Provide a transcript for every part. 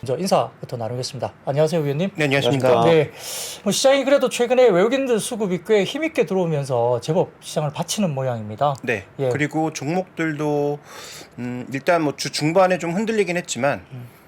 먼저 인사부터 나누겠습니다. 안녕하세요, 위원님. 네, 안녕하십니까. 네, 시장이 그래도 최근에 외국인들 수급이 꽤 힘있게 들어오면서 제법 시장을 받치는 모양입니다. 네. 예. 그리고 종목들도 일단 뭐 주 중반에 좀 흔들리긴 했지만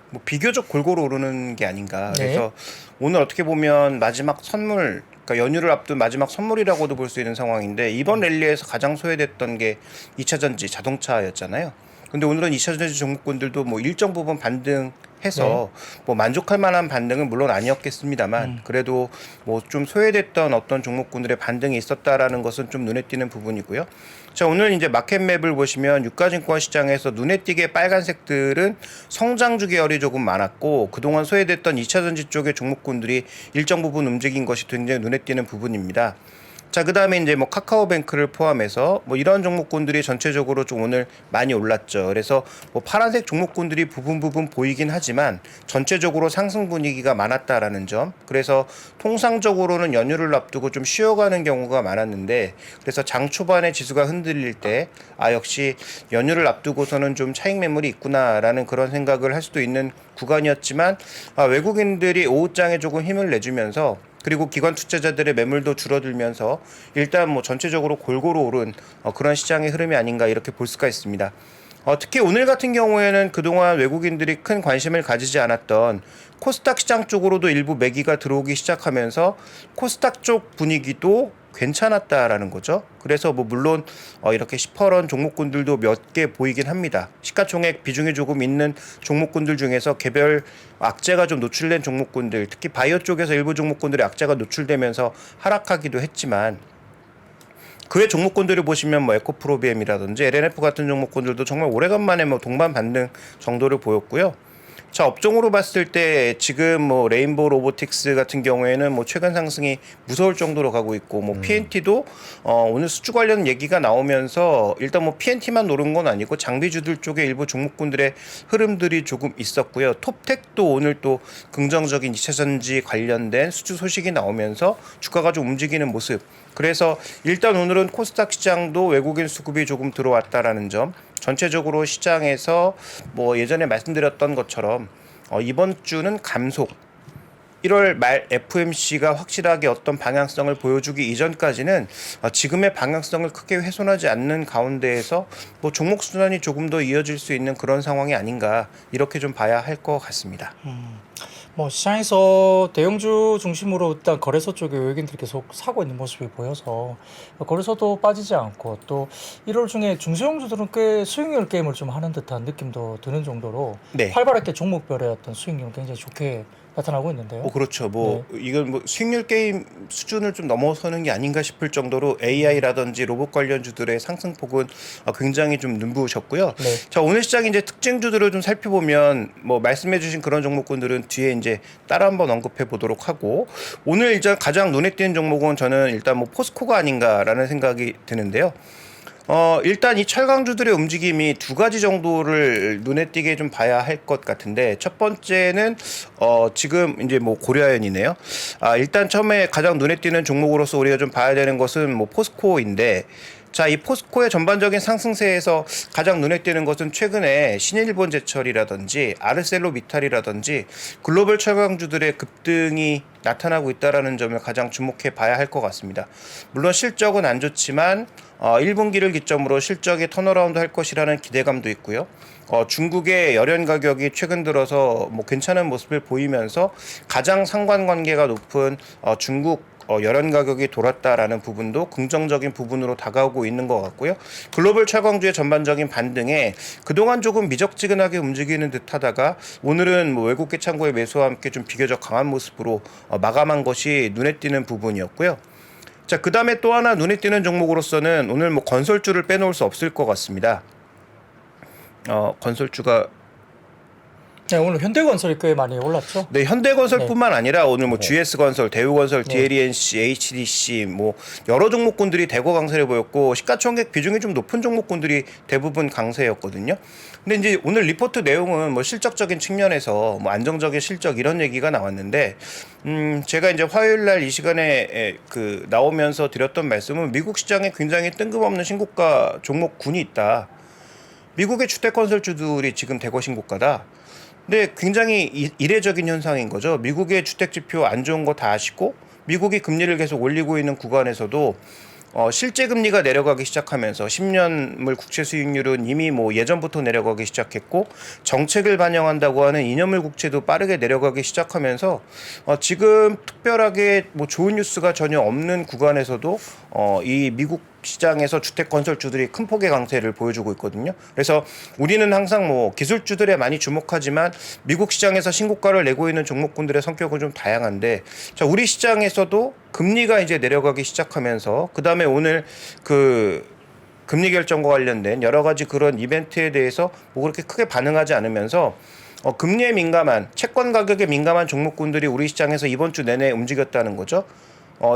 뭐 비교적 골고루 오르는 게 아닌가. 네. 그래서 오늘 어떻게 보면 마지막 선물, 그러니까 연휴를 앞둔 마지막 선물이라고도 볼 수 있는 상황인데 이번 랠리에서 가장 소외됐던 게 2차 전지 자동차였잖아요. 근데 오늘은 2차 전지 종목군들도 뭐 일정 부분 반등해서 뭐 만족할 만한 반등은 물론 아니었겠습니다만 그래도 뭐 좀 소외됐던 어떤 종목군들의 반등이 있었다라는 것은 좀 눈에 띄는 부분이고요. 자, 오늘 이제 마켓맵을 보시면 유가증권 시장에서 눈에 띄게 빨간색들은 성장주 계열이 조금 많았고 그동안 소외됐던 2차 전지 쪽의 종목군들이 일정 부분 움직인 것이 굉장히 눈에 띄는 부분입니다. 자, 그 다음에 이제 뭐 카카오뱅크를 포함해서 뭐 이런 종목군들이 전체적으로 좀 오늘 많이 올랐죠. 그래서 뭐 파란색 종목군들이 부분 보이긴 하지만 전체적으로 상승 분위기가 많았다라는 점. 그래서 통상적으로는 연휴를 앞두고 좀 쉬어가는 경우가 많았는데 그래서 장 초반에 지수가 흔들릴 때 역시 연휴를 앞두고서는 좀 차익 매물이 있구나라는 그런 생각을 할 수도 있는 구간이었지만 외국인들이 오후장에 조금 힘을 내주면서 그리고 기관 투자자들의 매물도 줄어들면서 일단 뭐 전체적으로 골고루 오른 그런 시장의 흐름이 아닌가 이렇게 볼 수가 있습니다. 특히 오늘 같은 경우에는 그동안 외국인들이 큰 관심을 가지지 않았던 코스닥 시장 쪽으로도 일부 매기가 들어오기 시작하면서 코스닥 쪽 분위기도 괜찮았다라는 거죠. 그래서 뭐 물론 이렇게 시퍼런 종목군들도 몇 개 보이긴 합니다. 시가총액 비중이 조금 있는 종목군들 중에서 개별 악재가 좀 노출된 종목군들, 특히 바이오 쪽에서 일부 종목군들의 악재가 노출되면서 하락하기도 했지만 그 외 종목군들을 보시면 뭐 에코프로비엠이라든지 LNF 같은 종목군들도 정말 오래간만에 뭐 동반 반등 정도를 보였고요. 자, 업종으로 봤을 때 지금 뭐 레인보우 로보틱스 같은 경우에는 뭐 최근 상승이 무서울 정도로 가고 있고 뭐 PNT도 오늘 수주 관련 얘기가 나오면서 일단 뭐 PNT만 오른 건 아니고 장비주들 쪽에 일부 종목군들의 흐름들이 조금 있었고요. 톱텍도 오늘 또 긍정적인 2차 전지 관련된 수주 소식이 나오면서 주가가 좀 움직이는 모습. 그래서 일단 오늘은 코스닥 시장도 외국인 수급이 조금 들어왔다라는 점. 전체적으로 시장에서 뭐 예전에 말씀드렸던 것처럼 이번 주는 감속 1월 말 FMC가 확실하게 어떤 방향성을 보여주기 이전까지는 지금의 방향성을 크게 훼손하지 않는 가운데에서 뭐 종목 순환이 조금 더 이어질 수 있는 그런 상황이 아닌가 이렇게 좀 봐야 할 것 같습니다. 뭐 시장에서 대형주 중심으로 일단 거래소 쪽에 외국인들이 계속 사고 있는 모습이 보여서 거래소도 빠지지 않고 또 1월 중에 중소형주들은 꽤 수익률 게임을 좀 하는 듯한 느낌도 드는 정도로 네. 활발하게 종목별의 어떤 수익률은 굉장히 좋게 나타나고 있는데요. 그렇죠. 이건 뭐 수익률 게임 수준을 좀 넘어서는 게 아닌가 싶을 정도로 AI라든지 로봇 관련주들의 상승폭은 굉장히 좀 눈부셨고요. 네. 자, 오늘 시장 이제 특징주들을 좀 살펴보면 뭐 말씀해주신 그런 종목군들은 뒤에 이제 따라 한번 언급해 보도록 하고 오늘 이제 가장 눈에 띄는 종목은 저는 일단 뭐 포스코가 아닌가라는 생각이 드는데요. 일단 이 철강주들의 움직임이 두 가지 정도를 눈에 띄게 좀 봐야 할 것 같은데 첫 번째는 지금 이제 뭐 고려아연이네요. 일단 처음에 가장 눈에 띄는 종목으로서 우리가 좀 봐야 되는 것은 뭐 포스코인데 자, 이 포스코의 전반적인 상승세에서 가장 눈에 띄는 것은 최근에 신일본제철이라든지 아르셀로미탈이라든지 글로벌 철강주들의 급등이 나타나고 있다는 점을 가장 주목해 봐야 할 것 같습니다. 물론 실적은 안 좋지만 1분기를 기점으로 실적이 턴어라운드 할 것이라는 기대감도 있고요. 중국의 열연 가격이 최근 들어서 뭐 괜찮은 모습을 보이면서 가장 상관관계가 높은 중국 열연 가격이 돌았다라는 부분도 긍정적인 부분으로 다가오고 있는 것 같고요. 글로벌 철강주의 전반적인 반등에 그동안 조금 미적지근하게 움직이는 듯하다가 오늘은 뭐 외국계 창고의 매수와 함께 좀 비교적 강한 모습으로 마감한 것이 눈에 띄는 부분이었고요. 자, 그 다음에 또 하나 눈에 띄는 종목으로서는 오늘 뭐 건설주를 빼놓을 수 없을 것 같습니다. 건설주가 네, 오늘 현대건설이 꽤 많이 올랐죠. 네, 현대건설뿐만 아니라 오늘 뭐 네. GS건설, 대우건설, 네. DLENC, HDC 뭐 여러 종목군들이 대거 강세를 보였고 시가총액 비중이 좀 높은 종목군들이 대부분 강세였거든요. 근데 이제 오늘 리포트 내용은 뭐 실적적인 측면에서 뭐 안정적인 실적 이런 얘기가 나왔는데 제가 이제 화요일 날 이 시간에 나오면서 드렸던 말씀은 미국 시장에 굉장히 뜬금없는 신고가 종목군이 있다. 미국의 주택건설주들이 지금 대거 신고가다. 근데 굉장히 이례적인 현상인 거죠. 미국의 주택 지표 안 좋은 거 다 아시고 미국이 금리를 계속 올리고 있는 구간에서도 실제 금리가 내려가기 시작하면서 10년물 국채 수익률은 이미 뭐 예전부터 내려가기 시작했고 정책을 반영한다고 하는 2년물 국채도 빠르게 내려가기 시작하면서 지금 특별하게 뭐 좋은 뉴스가 전혀 없는 구간에서도 이 미국 시장에서 주택 건설주들이 큰 폭의 강세를 보여주고 있거든요. 그래서 우리는 항상 뭐 기술주들에 많이 주목하지만 미국 시장에서 신고가를 내고 있는 종목군들의 성격은 좀 다양한데, 자, 우리 시장에서도 금리가 이제 내려가기 시작하면서 그 다음에 오늘 그 금리 결정과 관련된 여러 가지 그런 이벤트에 대해서 뭐 그렇게 크게 반응하지 않으면서 금리에 민감한 채권 가격에 민감한 종목군들이 우리 시장에서 이번 주 내내 움직였다는 거죠.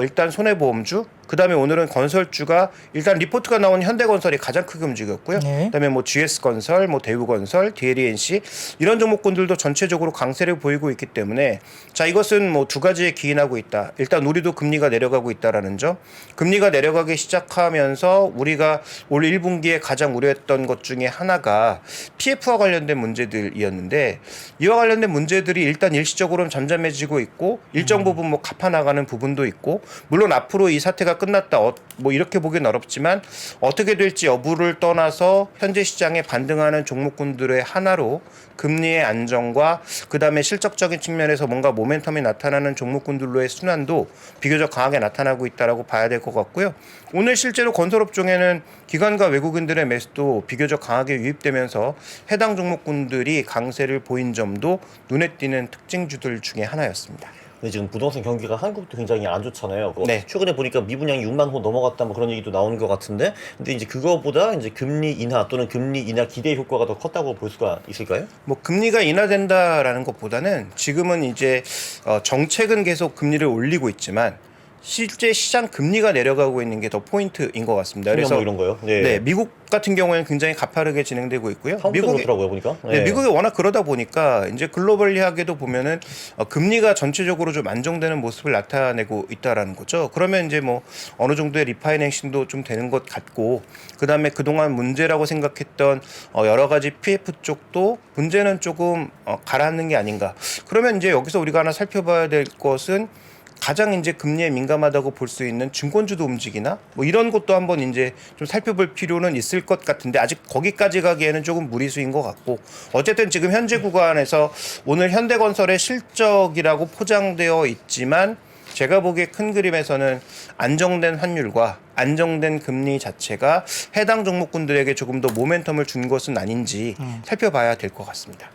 일단 손해보험주, 그 다음에 오늘은 건설주가 일단 리포트가 나온 현대건설이 가장 크게 움직였고요. 네. 그다음에 뭐 GS건설, 뭐 대우건설, DLENC 이런 종목군들도 전체적으로 강세를 보이고 있기 때문에 자, 이것은 뭐 두 가지에 기인하고 있다. 일단 우리도 금리가 내려가고 있다라는 점. 금리가 내려가기 시작하면서 우리가 올 1분기에 가장 우려했던 것 중에 하나가 PF와 관련된 문제들이었는데 이와 관련된 문제들이 일단 일시적으로는 잠잠해지고 있고 일정 부분 뭐 갚아나가는 부분도 있고 물론 앞으로 이 사태가 끝났다 뭐 이렇게 보기는 어렵지만 어떻게 될지 여부를 떠나서 현재 시장에 반등하는 종목군들의 하나로 금리의 안정과 그 다음에 실적적인 측면에서 뭔가 모멘텀이 나타나는 종목군들로의 순환도 비교적 강하게 나타나고 있다라고 봐야 될 것 같고요. 오늘 실제로 건설업종에는 기관과 외국인들의 매수도 비교적 강하게 유입되면서 해당 종목군들이 강세를 보인 점도 눈에 띄는 특징주들 중에 하나였습니다. 근데 지금 부동산 경기가 한국도 굉장히 안 좋잖아요. 네. 최근에 보니까 미분양이 6만 호 넘어갔다 뭐 그런 얘기도 나오는 것 같은데, 근데 이제 그거보다 이제 금리 인하 또는 금리 인하 기대 효과가 더 컸다고 볼 수가 있을까요? 뭐 금리가 인하된다라는 것보다는 지금은 이제 정책은 계속 금리를 올리고 있지만 실제 시장 금리가 내려가고 있는 게 더 포인트인 것 같습니다. 그래서 뭐 이런 거요? 네, 미국 같은 경우에는 굉장히 가파르게 진행되고 있고요. 미국이 그렇더라고요 보니까. 네, 미국이 워낙 그러다 보니까 이제 글로벌리하게도 보면은 금리가 전체적으로 좀 안정되는 모습을 나타내고 있다라는 거죠. 그러면 이제 뭐 어느 정도의 리파이낸싱도 좀 되는 것 같고, 그 다음에 그동안 문제라고 생각했던 여러 가지 PF 쪽도 문제는 조금 가라앉는 게 아닌가. 그러면 이제 여기서 우리가 하나 살펴봐야 될 것은 가장 이제 금리에 민감하다고 볼 수 있는 증권주도 움직이나 뭐 이런 것도 한번 이제 좀 살펴볼 필요는 있을 것 같은데 아직 거기까지 가기에는 조금 무리수인 것 같고, 어쨌든 지금 현재 구간에서 오늘 현대건설의 실적이라고 포장되어 있지만 제가 보기에 큰 그림에서는 안정된 환율과 안정된 금리 자체가 해당 종목군들에게 조금 더 모멘텀을 준 것은 아닌지 살펴봐야 될 것 같습니다.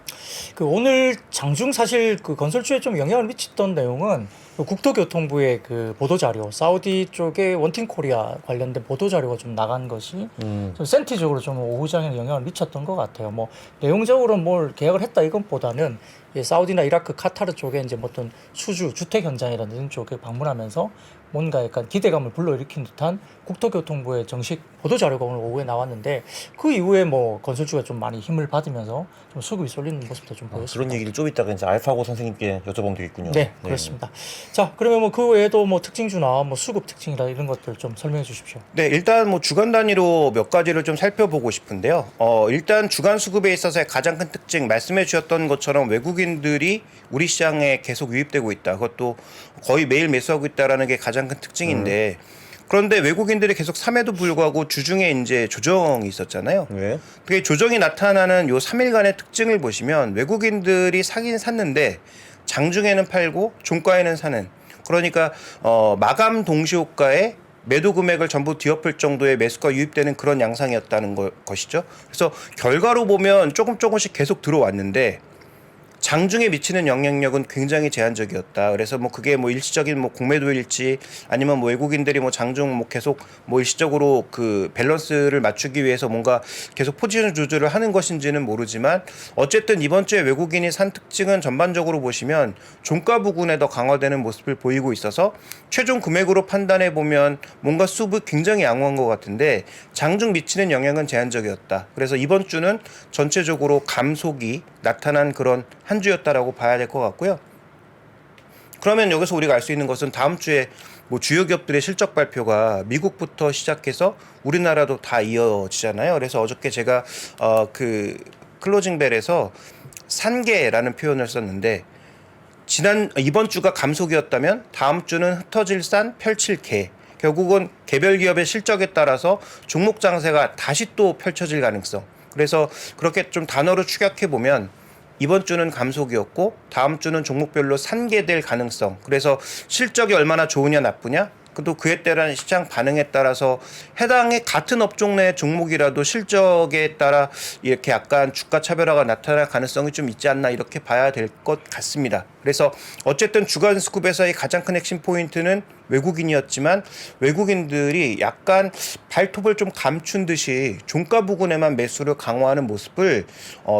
그 오늘 장중 사실 그 건설주에 좀 영향을 미쳤던 내용은 그 국토교통부의 그 보도자료, 사우디 쪽에 원팀코리아 관련된 보도자료가 좀 나간 것이 좀 센티적으로 좀 오후장에 영향을 미쳤던 것 같아요. 뭐 내용적으로 뭘 계약을 했다 이것보다는 사우디나 이라크, 카타르 쪽에 이제 뭐 어떤 수주, 주택 현장이라든지 이런 쪽에 방문하면서 뭔가 약간 기대감을 불러일으킨 듯한 국토교통부의 정식 보도자료가 오늘 오후에 나왔는데 그 이후에 뭐 건설주가 좀 많이 힘을 받으면서 좀 수급이 쏠리는 모습도 좀 보였습니다. 그런 얘기를 좀 이따가 이제 알파고 선생님께 여쭤보면 되겠군요. 네, 그렇습니다. 자, 그러면 뭐 그 외에도 뭐 특징주나 뭐 수급 특징이라 이런 것들 좀 설명해 주십시오. 네, 일단 뭐 주간 단위로 몇 가지를 좀 살펴보고 싶은데요. 일단 주간 수급에 있어서의 가장 큰 특징 말씀해 주셨던 것처럼 외국인들이 우리 시장에 계속 유입되고 있다. 그것도 거의 매일 매수하고 있다라는 게 가장 큰 특징인데 그런데 외국인들이 계속 삼에도 불구하고 주중에 이제 조정이 있었잖아요. 네. 그 조정이 나타나는 요 3일간의 특징을 보시면 외국인들이 사긴 샀는데 장중에는 팔고 종가에는 사는, 그러니까 마감 동시호가에 매도 금액을 전부 뒤엎을 정도의 매수가 유입되는 그런 양상이었다는 것이죠. 그래서 결과로 보면 조금씩 계속 들어왔는데 장중에 미치는 영향력은 굉장히 제한적이었다. 그래서 뭐 그게 뭐 일시적인 뭐 공매도일지 아니면 뭐 외국인들이 뭐 장중 뭐 계속 뭐 일시적으로 그 밸런스를 맞추기 위해서 뭔가 계속 포지션 조절을 하는 것인지는 모르지만 어쨌든 이번 주에 외국인이 산 특징은 전반적으로 보시면 종가 부근에 더 강화되는 모습을 보이고 있어서 최종 금액으로 판단해 보면 뭔가 수급이 굉장히 양호한 것 같은데 장중 미치는 영향은 제한적이었다. 그래서 이번 주는 전체적으로 감속이 나타난 그런 한 주였다라고 봐야 될 것 같고요. 그러면 여기서 우리가 알 수 있는 것은 다음 주에 뭐 주요 기업들의 실적 발표가 미국부터 시작해서 우리나라도 다 이어지잖아요. 그래서 어저께 제가 그 클로징 벨에서 산계라는 표현을 썼는데 이번 주가 감속이었다면 다음 주는 흩어질 산 펼칠 개. 결국은 개별 기업의 실적에 따라서 종목 장세가 다시 또 펼쳐질 가능성. 그래서 그렇게 좀 단어로 축약해 보면 이번 주는 감속이었고 다음 주는 종목별로 산계될 가능성. 그래서 실적이 얼마나 좋으냐 나쁘냐, 또 그에 따른 시장 반응에 따라서 해당의 같은 업종 내 종목이라도 실적에 따라 이렇게 약간 주가 차별화가 나타날 가능성이 좀 있지 않나 이렇게 봐야 될 것 같습니다. 그래서 어쨌든 주간 스쿱에서의 가장 큰 핵심 포인트는 외국인이었지만 외국인들이 약간 발톱을 좀 감춘 듯이 종가 부근에만 매수를 강화하는 모습을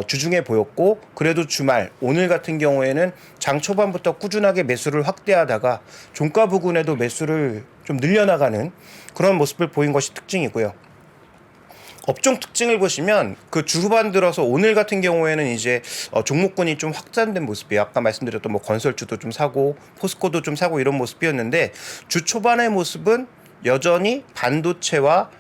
주중에 보였고, 그래도 주말 오늘 같은 경우에는 장 초반부터 꾸준하게 매수를 확대하다가 종가 부근에도 매수를 좀 늘려나가는 그런 모습을 보인 것이 특징이고요. 업종 특징을 보시면 그 주 후반 들어서 오늘 같은 경우에는 이제 종목군이 좀 확산된 모습이에요. 아까 말씀드렸던 뭐 건설주도 좀 사고 포스코도 좀 사고 이런 모습이었는데, 주 초반의 모습은 여전히 반도체와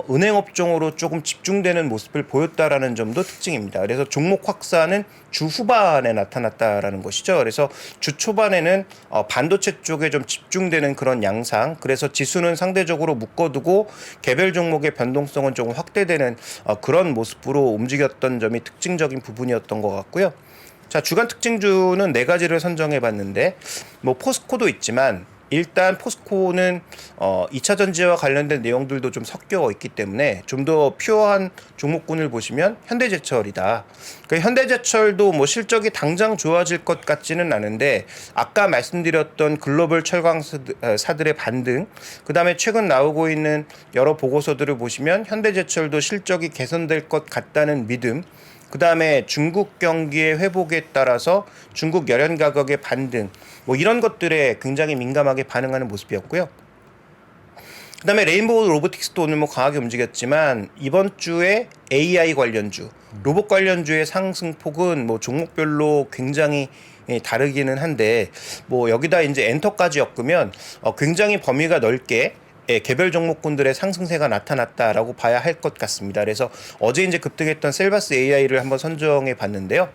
은행 업종으로 조금 집중되는 모습을 보였다라는 점도 특징입니다. 그래서 종목 확산은 주 후반에 나타났다라는 것이죠. 그래서 주 초반에는 반도체 쪽에 좀 집중되는 그런 양상, 그래서 지수는 상대적으로 묶어두고 개별 종목의 변동성은 조금 확대되는 그런 모습으로 움직였던 점이 특징적인 부분이었던 것 같고요. 자, 주간 특징주는 4가지를 선정해 봤는데, 뭐 포스코도 있지만 일단 포스코는 2차 전지와 관련된 내용들도 좀 섞여 있기 때문에 좀 더 퓨어한 종목군을 보시면 현대제철이다. 그러니까 현대제철도 뭐 실적이 당장 좋아질 것 같지는 않은데, 아까 말씀드렸던 글로벌 철강사들의 반등, 그 다음에 최근 나오고 있는 여러 보고서들을 보시면 현대제철도 실적이 개선될 것 같다는 믿음, 그 다음에 중국 경기의 회복에 따라서 중국 열연 가격의 반등, 뭐 이런 것들에 굉장히 민감하게 반응하는 모습이었고요. 그 다음에 레인보우 로보틱스도 오늘 뭐 강하게 움직였지만, 이번 주에 AI 관련주, 로봇 관련주의 상승폭은 뭐 종목별로 굉장히 다르기는 한데, 뭐 여기다 이제 엔터까지 엮으면 굉장히 범위가 넓게 개별 종목군들의 상승세가 나타났다라고 봐야 할 것 같습니다. 그래서 어제 이제 급등했던 셀바스 AI를 한번 선정해 봤는데요.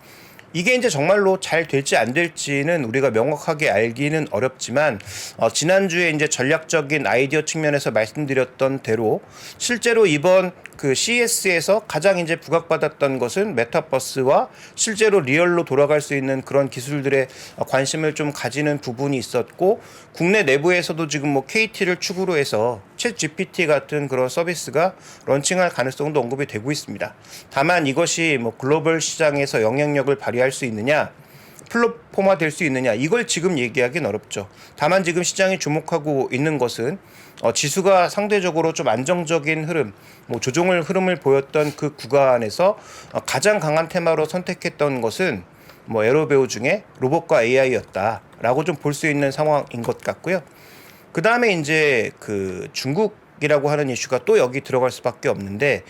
이게 이제 정말로 잘 될지 안 될지는 우리가 명확하게 알기는 어렵지만, 지난주에 이제 전략적인 아이디어 측면에서 말씀드렸던 대로 실제로 이번 그 CES에서 가장 이제 부각받았던 것은 메타버스와 실제로 리얼로 돌아갈 수 있는 그런 기술들에 관심을 좀 가지는 부분이 있었고, 국내 내부에서도 지금 뭐 KT를 축으로 해서 챗 GPT 같은 그런 서비스가 런칭할 가능성도 언급이 되고 있습니다. 다만 이것이 뭐 글로벌 시장에서 영향력을 발휘할 수 있느냐, 플랫폼화 될 수 있느냐, 이걸 지금 얘기하기는 어렵죠. 다만 지금 시장이 주목하고 있는 것은 지수가 상대적으로 좀 안정적인 흐름, 뭐 조정을 흐름을 보였던 그 구간에서 가장 강한 테마로 선택했던 것은 뭐 에러베어 중에 로봇과 AI였다라고 좀 볼 수 있는 상황인 것 같고요. 그 다음에 이제 그 중국이라고 하는 이슈가 또 여기 들어갈 수밖에 없는데,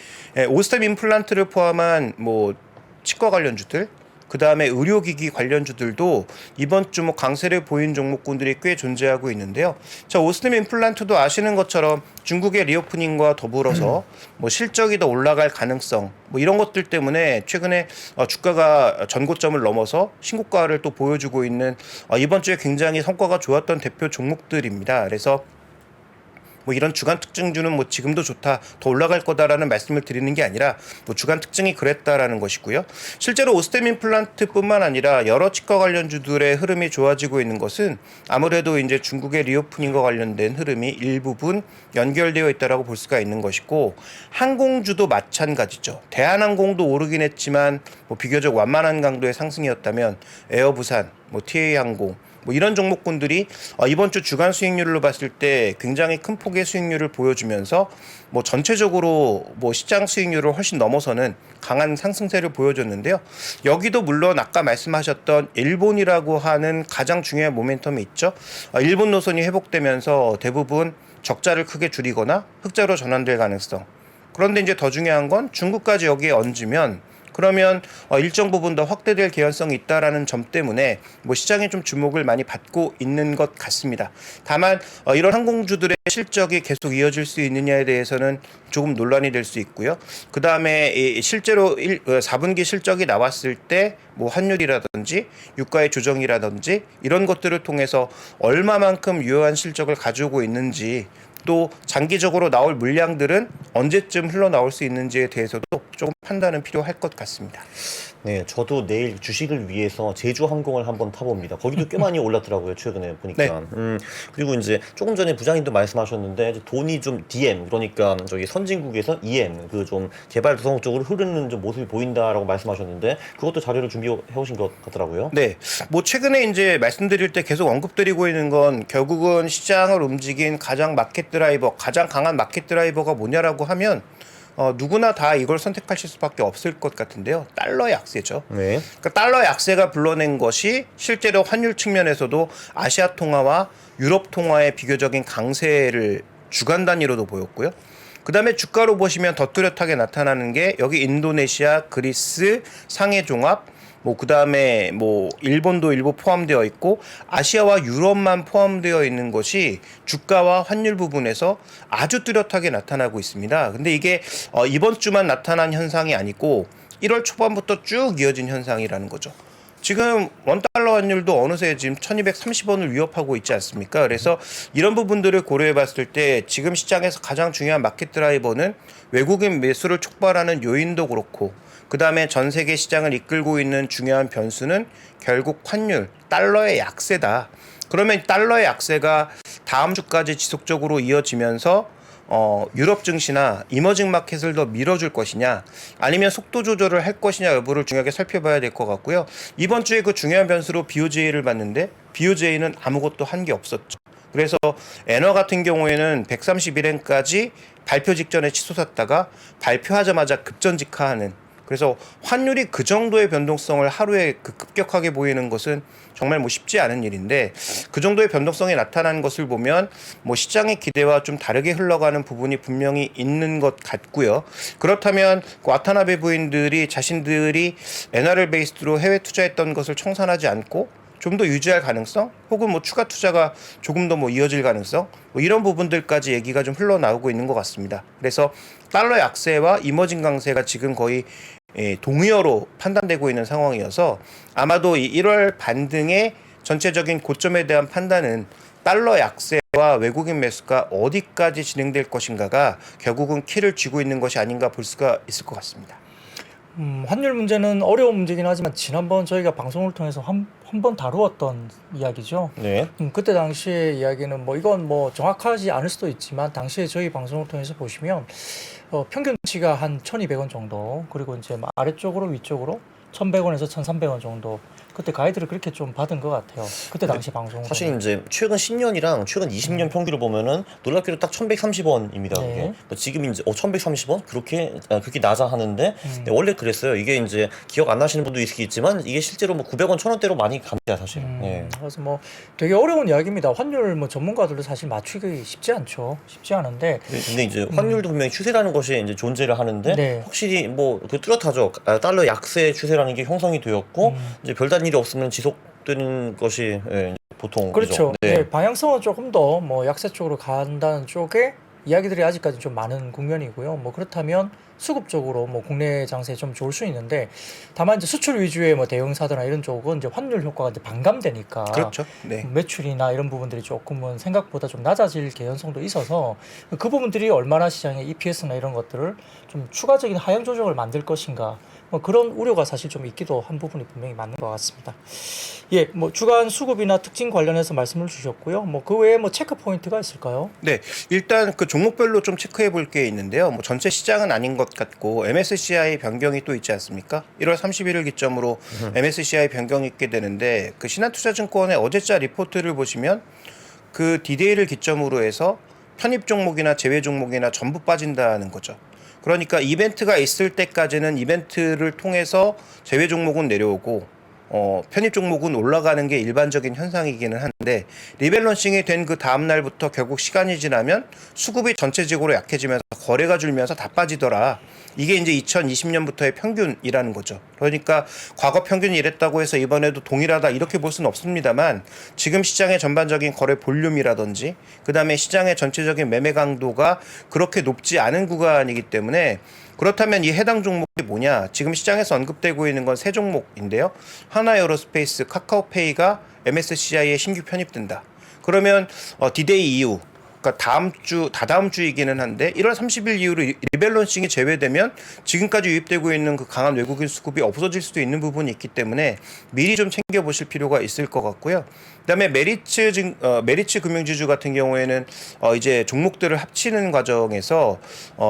오스템 임플란트를 포함한 뭐 치과 관련주들, 그 다음에 의료기기 관련주들도 이번 주 뭐 강세를 보인 종목군들이 꽤 존재하고 있는데요. 자, 오스템 임플란트도 아시는 것처럼 중국의 리오프닝과 더불어서 뭐 실적이 더 올라갈 가능성, 뭐 이런 것들 때문에 최근에 주가가 전고점을 넘어서 신고가를 또 보여주고 있는 이번 주에 굉장히 성과가 좋았던 대표 종목들입니다. 그래서 뭐 이런 주간 특징주는 뭐 지금도 좋다, 더 올라갈 거다라는 말씀을 드리는 게 아니라 뭐 주간 특징이 그랬다라는 것이고요. 실제로 오스템 임플란트뿐만 아니라 여러 치과 관련주들의 흐름이 좋아지고 있는 것은 아무래도 이제 중국의 리오프닝과 관련된 흐름이 일부분 연결되어 있다라고 볼 수가 있는 것이고, 항공주도 마찬가지죠. 대한항공도 오르긴 했지만 뭐 비교적 완만한 강도의 상승이었다면 에어부산, 뭐 TA항공, 뭐 이런 종목군들이 이번 주 주간 수익률로 봤을 때 굉장히 큰 폭의 수익률을 보여주면서 뭐 전체적으로 뭐 시장 수익률을 훨씬 넘어서는 강한 상승세를 보여줬는데요. 여기도 물론 아까 말씀하셨던 일본이라고 하는 가장 중요한 모멘텀이 있죠. 일본 노선이 회복되면서 대부분 적자를 크게 줄이거나 흑자로 전환될 가능성. 그런데 이제 더 중요한 건 중국까지 여기에 얹으면 그러면 일정 부분 더 확대될 개연성이 있다라는 점 때문에 뭐 시장에 좀 주목을 많이 받고 있는 것 같습니다. 다만 이런 항공주들의 실적이 계속 이어질 수 있느냐에 대해서는 조금 논란이 될 수 있고요. 그 다음에 실제로 4분기 실적이 나왔을 때 뭐 환율이라든지 유가의 조정이라든지 이런 것들을 통해서 얼마만큼 유효한 실적을 가지고 있는지, 또 장기적으로 나올 물량들은 언제쯤 흘러나올 수 있는지에 대해서도 조금 판단은 필요할 것 같습니다. 네, 저도 내일 주식을 위해서 제주항공을 한번 타봅니다. 거기도 꽤 많이 올랐더라고요, 최근에 보니까. 그리고 이제 조금 전에 부장님도 말씀하셨는데 이제 돈이 좀 DM, 그러니까 저기 선진국에서 EM, 그 좀 개발도상 쪽으로 흐르는 좀 모습이 보인다라고 말씀하셨는데 그것도 자료를 준비해 오신 것 같더라고요. 네, 뭐 최근에 이제 말씀드릴 때 계속 언급드리고 있는 건 결국은 시장을 움직인 가장 마켓 드라이버, 가장 강한 마켓 드라이버가 뭐냐라고 하면 누구나 다 이걸 선택하실 수밖에 없을 것 같은데요. 달러 약세죠. 네. 그러니까 달러 약세가 불러낸 것이 실제로 환율 측면에서도 아시아 통화와 유럽 통화의 비교적인 강세를 주간 단위로도 보였고요. 그 다음에 주가로 보시면 더 뚜렷하게 나타나는 게 여기 인도네시아, 그리스, 상해 종합, 뭐 그 다음에 뭐 일본도 일부 포함되어 있고 아시아와 유럽만 포함되어 있는 것이 주가와 환율 부분에서 아주 뚜렷하게 나타나고 있습니다. 근데 이게 이번 주만 나타난 현상이 아니고 1월 초반부터 쭉 이어진 현상이라는 거죠. 지금 원달러 환율도 어느새 지금 1230원을 위협하고 있지 않습니까? 그래서 이런 부분들을 고려해 봤을 때 지금 시장에서 가장 중요한 마켓 드라이버는 외국인 매수를 촉발하는 요인도 그렇고, 그 다음에 전 세계 시장을 이끌고 있는 중요한 변수는 결국 환율, 달러의 약세다. 그러면 달러의 약세가 다음 주까지 지속적으로 이어지면서 유럽 증시나 이머징 마켓을 더 밀어줄 것이냐, 아니면 속도 조절을 할 것이냐 여부를 중요하게 살펴봐야 될 것 같고요. 이번 주에 그 중요한 변수로 BOJ를 봤는데 BOJ는 아무것도 한 게 없었죠. 그래서 엔화 같은 경우에는 131엔까지 발표 직전에 치솟았다가 발표하자마자 급전직하하는, 그래서 환율이 그 정도의 변동성을 하루에 급격하게 보이는 것은 정말 뭐 쉽지 않은 일인데, 그 정도의 변동성이 나타나는 것을 보면 뭐 시장의 기대와 좀 다르게 흘러가는 부분이 분명히 있는 것 같고요. 그렇다면 그 와타나베 부인들이 자신들이 엔화를 베이스로 해외 투자했던 것을 청산하지 않고 좀 더 유지할 가능성, 혹은 뭐 추가 투자가 조금 더 뭐 이어질 가능성, 뭐 이런 부분들까지 얘기가 좀 흘러나오고 있는 것 같습니다. 그래서 달러 약세와 이머징 강세가 지금 거의 동의어로 판단되고 있는 상황이어서 아마도 이 1월 반등의 전체적인 고점에 대한 판단은 달러 약세와 외국인 매수가 어디까지 진행될 것인가가 결국은 키를 쥐고 있는 것이 아닌가 볼 수가 있을 것 같습니다. 환율 문제는 어려운 문제긴 하지만 지난번 저희가 방송을 통해서 한 번 다루었던 이야기죠. 네. 그때 당시의 이야기는 뭐 이건 뭐 정확하지 않을 수도 있지만 당시에 저희 방송을 통해서 보시면 평균치가 한 1,200원 정도, 그리고 이제 아래쪽으로 위쪽으로 1,100원에서 1,300원 정도, 그때 가이드를 그렇게 좀 받은 것 같아요. 그때 당시 방송. 사실 이제 최근 10년이랑 최근 20년 평균을 보면은 놀랍게도 딱 1,130원입니다. 네. 그게. 지금 이제 1,130원 그렇게 낮아 하는데 네, 원래 그랬어요. 이게 이제 기억 안 나시는 분도 있겠지만 이게 실제로 뭐 900원, 1,000원대로 많이 갑니다, 사실. 네. 그래서 뭐 되게 어려운 이야기입니다. 환율 뭐 전문가들도 사실 맞추기 쉽지 않죠. 쉽지 않은데. 근데 이제 환율도 분명히 추세라는 것이 이제 존재를 하는데 네. 확실히 뭐 그 뚜렷하죠. 달러 약세 추세라는 게 형성이 되었고 이제 별다른 일이 없으면 지속되는 것이 보통 그렇죠. 네. 네, 방향성은 조금 더 뭐 약세 쪽으로 간다는 쪽에 이야기들이 아직까지 좀 많은 국면이고요. 뭐 그렇다면 수급적으로 뭐 국내 장세에 좀 좋을 수 있는데, 다만 이제 수출 위주의 뭐 대형사들이나 이런 쪽은 이제 환율 효과가 이제 반감되니까 그렇죠. 네. 매출이나 이런 부분들이 조금은 생각보다 좀 낮아질 개연성도 있어서 그 부분들이 얼마나 시장의 EPS나 이런 것들을 좀 추가적인 하향 조정을 만들 것인가, 뭐 그런 우려가 사실 좀 있기도 한 부분이 분명히 맞는 것 같습니다. 예, 뭐 주간 수급이나 특징 관련해서 말씀을 주셨고요. 뭐 그 외에 뭐 체크 포인트가 있을까요? 네, 일단 그 종목별로 좀 체크해 볼 게 있는데요. 뭐 전체 시장은 아닌 것 같고 MSCI 변경이 또 있지 않습니까? 1월 31일 기점으로 MSCI 변경이 있게 되는데, 그 신한투자증권의 어제자 리포트를 보시면 그 디데이를 기점으로 해서 편입 종목이나 제외 종목이나 전부 빠진다는 거죠. 그러니까 이벤트가 있을 때까지는 이벤트를 통해서 제외 종목은 내려오고 편입 종목은 올라가는 게 일반적인 현상이기는 한데 리밸런싱이 된 그 다음 날부터 결국 시간이 지나면 수급이 전체적으로 약해지면서 거래가 줄면서 다 빠지더라. 이게 이제 2020년부터의 평균이라는 거죠. 그러니까 과거 평균이 이랬다고 해서 이번에도 동일하다 이렇게 볼 수는 없습니다만 지금 시장의 전반적인 거래 볼륨이라든지 그다음에 시장의 전체적인 매매 강도가 그렇게 높지 않은 구간이기 때문에 그렇다면 이 해당 종목이 뭐냐? 지금 시장에서 언급되고 있는 건 세 종목인데요. 하나에어로스페이스, 카카오페이가 MSCI에 신규 편입된다. 그러면 디데이 이후 그러니까 다다음 주이기는 한데 1월 30일 이후로 리밸런싱이 제외되면 지금까지 유입되고 있는 그 강한 외국인 수급이 없어질 수도 있는 부분이 있기 때문에 미리 좀 챙겨보실 필요가 있을 것 같고요. 그다음에 메리츠 금융지주 같은 경우에는 이제 종목들을 합치는 과정에서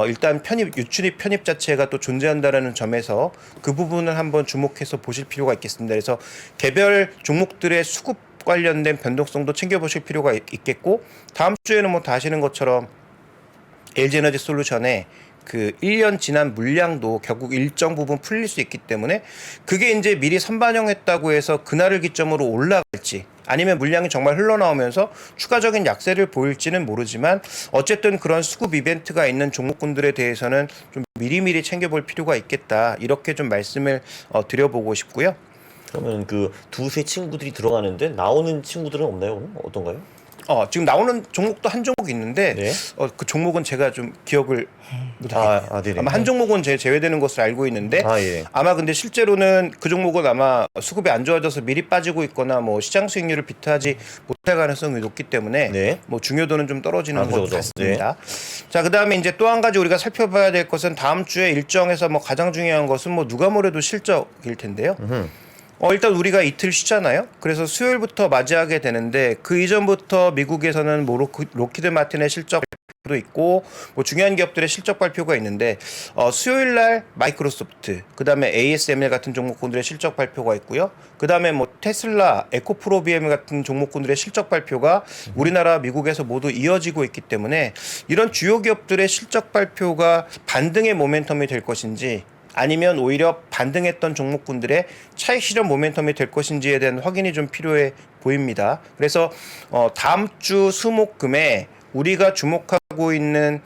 일단 유출입 편입 자체가 또 존재한다라는 점에서 그 부분을 한번 주목해서 보실 필요가 있겠습니다. 그래서 개별 종목들의 수급 관련된 변동성도 챙겨보실 필요가 있겠고 다음 주에는 뭐 다 아시는 것처럼 LG에너지 솔루션의 그 1년 지난 물량도 결국 일정 부분 풀릴 수 있기 때문에 그게 이제 미리 선반영했다고 해서 그날을 기점으로 올라갈지 아니면 물량이 정말 흘러나오면서 추가적인 약세를 보일지는 모르지만 어쨌든 그런 수급 이벤트가 있는 종목군들에 대해서는 좀 미리미리 챙겨볼 필요가 있겠다 이렇게 좀 말씀을 드려보고 싶고요. 그러면 그 두세 친구들이 들어가는데 나오는 친구들은 없나요? 오늘? 어떤가요? 지금 나오는 종목도 한 종목 있는데 네. 그 종목은 제가 좀 기억을 못하겠네요. 네네. 아마 한 종목은 제외되는 것으로 알고 있는데 예. 아마 근데 실제로는 그 종목은 아마 수급이 안 좋아져서 미리 빠지고 있거나 뭐 시장 수익률을 비트하지 못할 가능성이 높기 때문에 네. 뭐 중요도는 좀 떨어지는 것 그죠. 같습니다. 자, 그다음에 이제 또 한 가지 우리가 살펴봐야 될 것은 다음 주에 일정에서 뭐 가장 중요한 것은 뭐 누가 뭐래도 실적일 텐데요. 일단 우리가 이틀 쉬잖아요. 그래서 수요일부터 맞이하게 되는데 그 이전부터 미국에서는 뭐 로키드 마틴의 실적 발표도 있고 뭐 중요한 기업들의 실적 발표가 있는데 수요일 날 마이크로소프트, 그다음에 ASML 같은 종목군들의 실적 발표가 있고요. 그다음에 뭐 테슬라, 에코프로비엠 같은 종목군들의 실적 발표가 우리나라 미국에서 모두 이어지고 있기 때문에 이런 주요 기업들의 실적 발표가 반등의 모멘텀이 될 것인지 아니면 오히려 반등했던 종목군들의 차익 실현 모멘텀이 될 것인지에 대한 확인이 좀 필요해 보입니다. 그래서 다음 주 수목금에 우리가 주목하고 있는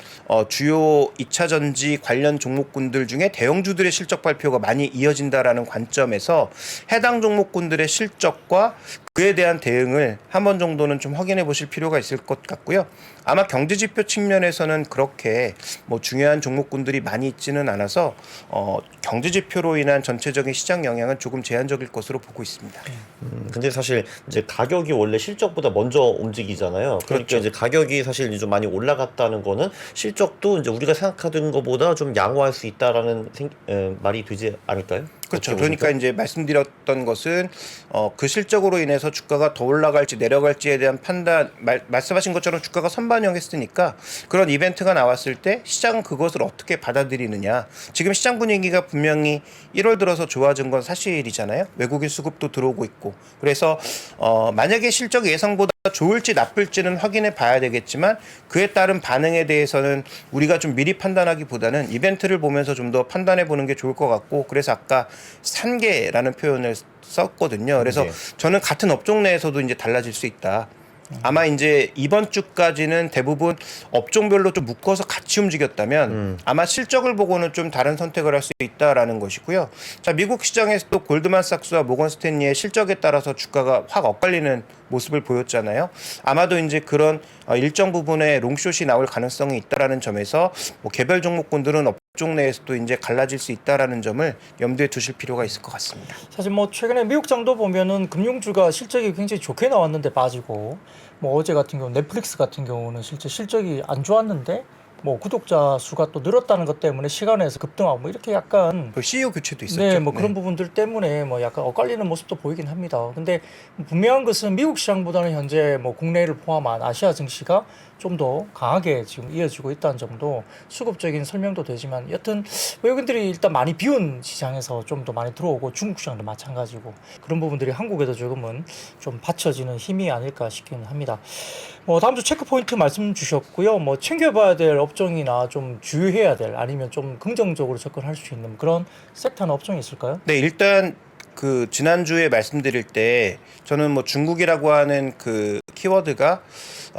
주요 2차 전지 관련 종목군들 중에 대형주들의 실적 발표가 많이 이어진다라는 관점에서 해당 종목군들의 실적과 그에 대한 대응을 한 번 정도는 좀 확인해 보실 필요가 있을 것 같고요. 아마 경제지표 측면에서는 그렇게 뭐 중요한 종목군들이 많이 있지는 않아서 경제지표로 인한 전체적인 시장 영향은 조금 제한적일 것으로 보고 있습니다. 근데 사실 이제 가격이 원래 실적보다 먼저 움직이잖아요. 그러니까 그렇죠. 이제 가격이 사실 좀 많이 올라갔다는 거는 실적도 이제 우리가 생각하던 것보다 좀 양호할 수 있다라는 말이 되지 않을까요? 그렇죠. 어떻게 그러니까 보십니까? 이제 말씀드렸던 것은 그 실적으로 인해서 주가가 더 올라갈지 내려갈지에 대한 판단, 말씀하신 것처럼 주가가 선반영했으니까 그런 이벤트가 나왔을 때 시장은 그것을 어떻게 받아들이느냐. 지금 시장 분위기가 분명히 1월 들어서 좋아진 건 사실이잖아요. 외국인 수급도 들어오고 있고. 그래서 만약에 실적이 예상보다 좋을지 나쁠지는 확인해 봐야 되겠지만 그에 따른 반응에 대해서는 우리가 좀 미리 판단하기보다는 이벤트를 보면서 좀 더 판단해 보는 게 좋을 것 같고 그래서 아까 산계라는 표현을 썼거든요. 그래서 네. 저는 같은 업종 내에서도 이제 달라질 수 있다. 아마 이제 이번 주까지는 대부분 업종별로 좀 묶어서 같이 움직였다면 아마 실적을 보고는 좀 다른 선택을 할 수 있다라는 것이고요. 자, 미국 시장에서도 골드만삭스와 모건 스탠리의 실적에 따라서 주가가 확 엇갈리는 모습을 보였잖아요. 아마도 이제 그런 일정 부분의 롱숏이 나올 가능성이 있다라는 점에서 뭐 개별 종목군들은 업종 내에서도 이제 갈라질 수 있다라는 점을 염두에 두실 필요가 있을 것 같습니다. 사실 뭐 최근에 미국장도 보면은 금융주가 실적이 굉장히 좋게 나왔는데 빠지고 뭐 어제 같은 경우 넷플릭스 같은 경우는 실제 실적이 안 좋았는데 뭐 구독자 수가 또 늘었다는 것 때문에 시간에서 급등하고 뭐 이렇게 약간 그 CEO 교체도 있었죠. 네, 뭐 그런 부분들 때문에 뭐 약간 엇갈리는 모습도 보이긴 합니다. 근데 분명한 것은 미국 시장보다는 현재 뭐 국내를 포함한 아시아 증시가 좀 더 강하게 지금 이어지고 있다는 점도 수급적인 설명도 되지만 여튼 외국인들이 일단 많이 비운 시장에서 좀 더 많이 들어오고 중국 시장도 마찬가지고 그런 부분들이 한국에도 조금은 좀 받쳐지는 힘이 아닐까 싶기는 합니다. 뭐 다음 주 체크 포인트 말씀 주셨고요. 뭐 챙겨봐야 될 업종이나 좀 주의해야 될 아니면 좀 긍정적으로 접근할 수 있는 그런 섹터나 업종이 있을까요? 네, 일단 그 지난주에 말씀드릴 때 저는 뭐 중국이라고 하는 그 키워드가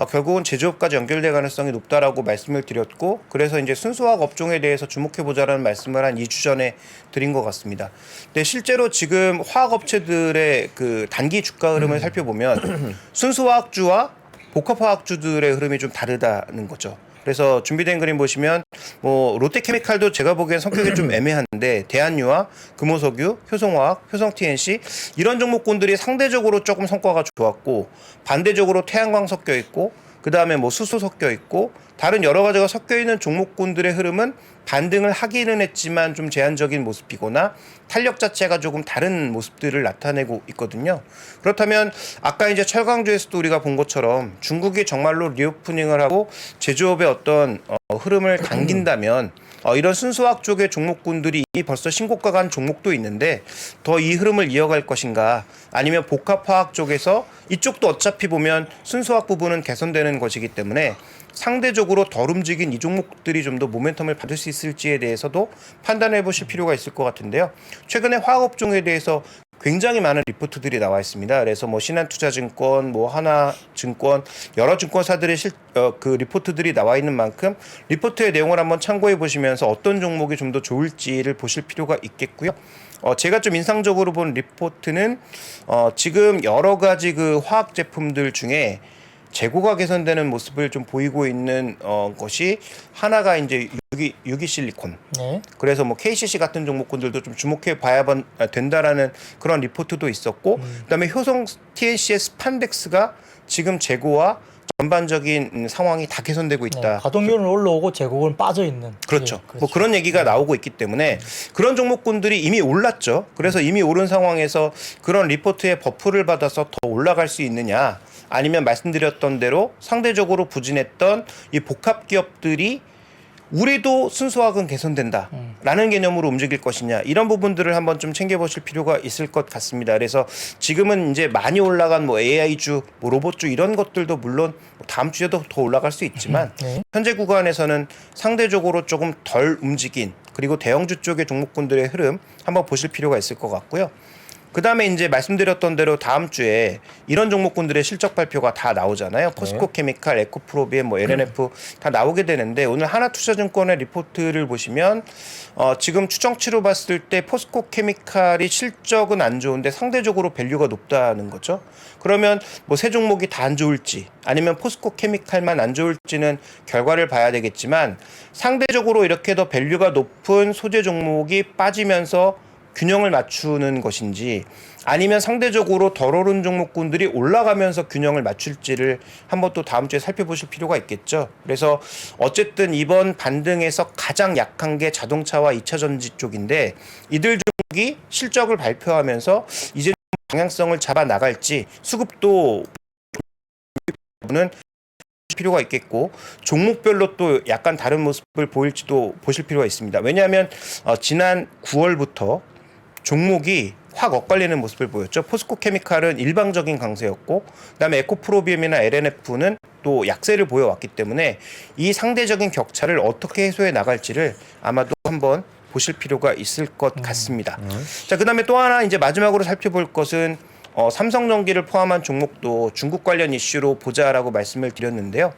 결국은 제조업까지 연결될 가능성이 높다라고 말씀을 드렸고, 그래서 이제 순수화학 업종에 대해서 주목해 보자라는 말씀을 한 2주 전에 드린 것 같습니다. 근데 실제로 지금 화학 업체들의 그 단기 주가 흐름을 살펴보면 순수화학주와 복합화학주들의 흐름이 좀 다르다는 거죠. 그래서 준비된 그림 보시면 뭐 롯데케미칼도 제가 보기엔 성격이 좀 애매한데, 대한유화, 금호석유, 효성화학, 효성TNC 이런 종목군들이 상대적으로 조금 성과가 좋았고, 반대적으로 태양광 섞여 있고, 그 다음에 뭐 수소 섞여 있고, 다른 여러 가지가 섞여 있는 종목군들의 흐름은 반등을 하기는 했지만 좀 제한적인 모습이거나 탄력 자체가 조금 다른 모습들을 나타내고 있거든요. 그렇다면 아까 이제 철강주에서도 우리가 본 것처럼 중국이 정말로 리오프닝을 하고 제조업의 어떤 흐름을 당긴다면 이런 순수화학 쪽의 종목군들이 이미 벌써 신고가 간 종목도 있는데 더 이 흐름을 이어갈 것인가, 아니면 복합화학 쪽에서 이쪽도 어차피 보면 순수화학 부분은 개선되는 것이기 때문에 상대적으로 덜 움직인 이 종목들이 좀 더 모멘텀을 받을 수 있을지에 대해서도 판단해 보실 필요가 있을 것 같은데요. 최근에 화학업종에 대해서 굉장히 많은 리포트들이 나와 있습니다. 그래서 뭐 신한투자증권, 뭐 하나증권, 여러 증권사들의 그 리포트들이 나와 있는 만큼 리포트의 내용을 한번 참고해 보시면서 어떤 종목이 좀 더 좋을지를 보실 필요가 있겠고요. 제가 좀 인상적으로 본 리포트는 지금 여러 가지 그 화학 제품들 중에 재고가 개선되는 모습을 좀 보이고 있는 것이 하나가 이제 유기실리콘. 네. 그래서 뭐 KCC 같은 종목군들도 좀 주목해 봐야 된다라는 그런 리포트도 있었고, 그다음에 효성 TNC의 스판덱스가 지금 재고와 전반적인 상황이 다 개선되고 있다. 네. 가동률은 올라오고 재고는 빠져 있는. 그렇죠. 예, 그렇죠. 뭐 그런 얘기가 나오고 있기 때문에 그런 종목군들이 이미 올랐죠. 그래서 이미 오른 상황에서 그런 리포트의 버프를 받아서 더 올라갈 수 있느냐, 아니면 말씀드렸던 대로 상대적으로 부진했던 이 복합 기업들이 우리도 순수화학은 개선된다라는 개념으로 움직일 것이냐, 이런 부분들을 한번 좀 챙겨보실 필요가 있을 것 같습니다. 그래서 지금은 이제 많이 올라간 뭐 AI주, 뭐 로봇주 이런 것들도 물론 다음 주에도 더 올라갈 수 있지만 네. 현재 구간에서는 상대적으로 조금 덜 움직인, 그리고 대형주 쪽의 종목군들의 흐름 한번 보실 필요가 있을 것 같고요. 그 다음에 이제 말씀드렸던 대로 다음 주에 이런 종목군들의 실적 발표가 다 나오잖아요. 포스코케미칼, 에코프로비엠, 뭐 LNF 다 나오게 되는데, 오늘 하나투자증권의 리포트를 보시면 지금 추정치로 봤을 때 포스코케미칼이 실적은 안 좋은데 상대적으로 밸류가 높다는 거죠. 그러면 뭐 세 종목이 다 안 좋을지 아니면 포스코케미칼만 안 좋을지는 결과를 봐야 되겠지만, 상대적으로 이렇게 더 밸류가 높은 소재 종목이 빠지면서 균형을 맞추는 것인지, 아니면 상대적으로 덜 오른 종목군들이 올라가면서 균형을 맞출지를 한번 또 다음 주에 살펴보실 필요가 있겠죠. 그래서 어쨌든 이번 반등에서 가장 약한 게 자동차와 2차 전지 쪽인데, 이들 종목이 실적을 발표하면서 이제 방향성을 잡아 나갈지 수급도 는 필요가 있겠고, 종목별로 또 약간 다른 모습을 보일지도 보실 필요가 있습니다. 왜냐하면 지난 9월부터 종목이 확 엇갈리는 모습을 보였죠. 포스코케미칼은 일방적인 강세였고, 그다음에 에코프로비엠이나 LNF는 또 약세를 보여왔기 때문에 이 상대적인 격차를 어떻게 해소해 나갈지를 아마도 한번 보실 필요가 있을 것 같습니다. 자, 그다음에 또 하나 이제 마지막으로 살펴볼 것은 삼성전기를 포함한 종목도 중국 관련 이슈로 보자라고 말씀을 드렸는데요.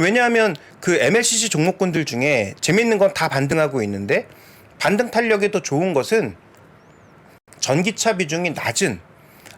왜냐하면 그 MLCC 종목군들 중에 재밌는 건 다 반등하고 있는데, 반등 탄력이 더 좋은 것은 전기차 비중이 낮은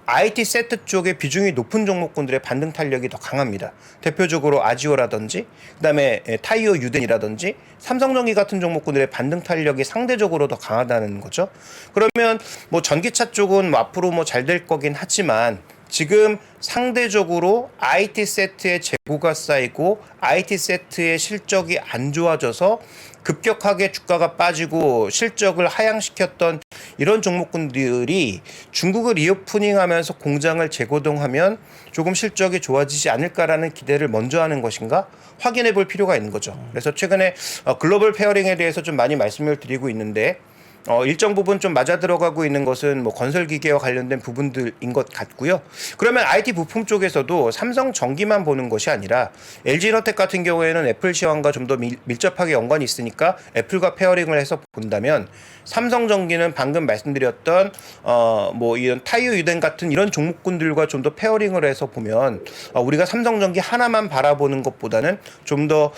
IT 세트 쪽의 비중이 높은 종목군들의 반등 탄력이 더 강합니다. 대표적으로 아지오라든지, 그다음에 타이어 유덴이라든지 삼성전기 같은 종목군들의 반등 탄력이 상대적으로 더 강하다는 거죠. 그러면 뭐 전기차 쪽은 뭐 앞으로 뭐 잘 될 거긴 하지만, 지금 상대적으로 IT 세트의 재고가 쌓이고 IT 세트의 실적이 안 좋아져서 급격하게 주가가 빠지고 실적을 하향시켰던 이런 종목군들이 중국을 리오프닝하면서 공장을 재고동하면 조금 실적이 좋아지지 않을까라는 기대를 먼저 하는 것인가 확인해 볼 필요가 있는 거죠. 그래서 최근에 글로벌 페어링에 대해서 좀 많이 말씀을 드리고 있는데, 일정 부분 좀 맞아 들어가고 있는 것은 뭐 건설 기계와 관련된 부분들인 것 같고요. 그러면 IT 부품 쪽에서도 삼성 전기만 보는 것이 아니라 LG이노텍 같은 경우에는 애플 시황과 좀 더 밀접하게 연관이 있으니까 애플과 페어링을 해서 본다면 삼성 전기는 방금 말씀드렸던 뭐 이런 타이어 유덴 같은 이런 종목군들과 좀 더 페어링을 해서 보면 우리가 삼성 전기 하나만 바라보는 것보다는 좀 더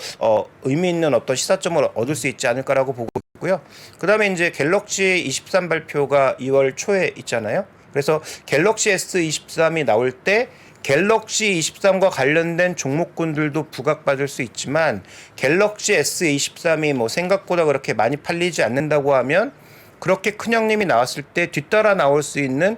의미 있는 어떤 시사점을 얻을 수 있지 않을까라고 보고 있고요. 그다음에 이제 갤럭시 23 발표가 2월 초에 있잖아요. 그래서 갤럭시 S23이 나올 때 갤럭시 23과 관련된 종목군들도 부각받을 수 있지만 갤럭시 S23이 뭐 생각보다 그렇게 많이 팔리지 않는다고 하면 그렇게 큰 형님이 나왔을 때 뒤따라 나올 수 있는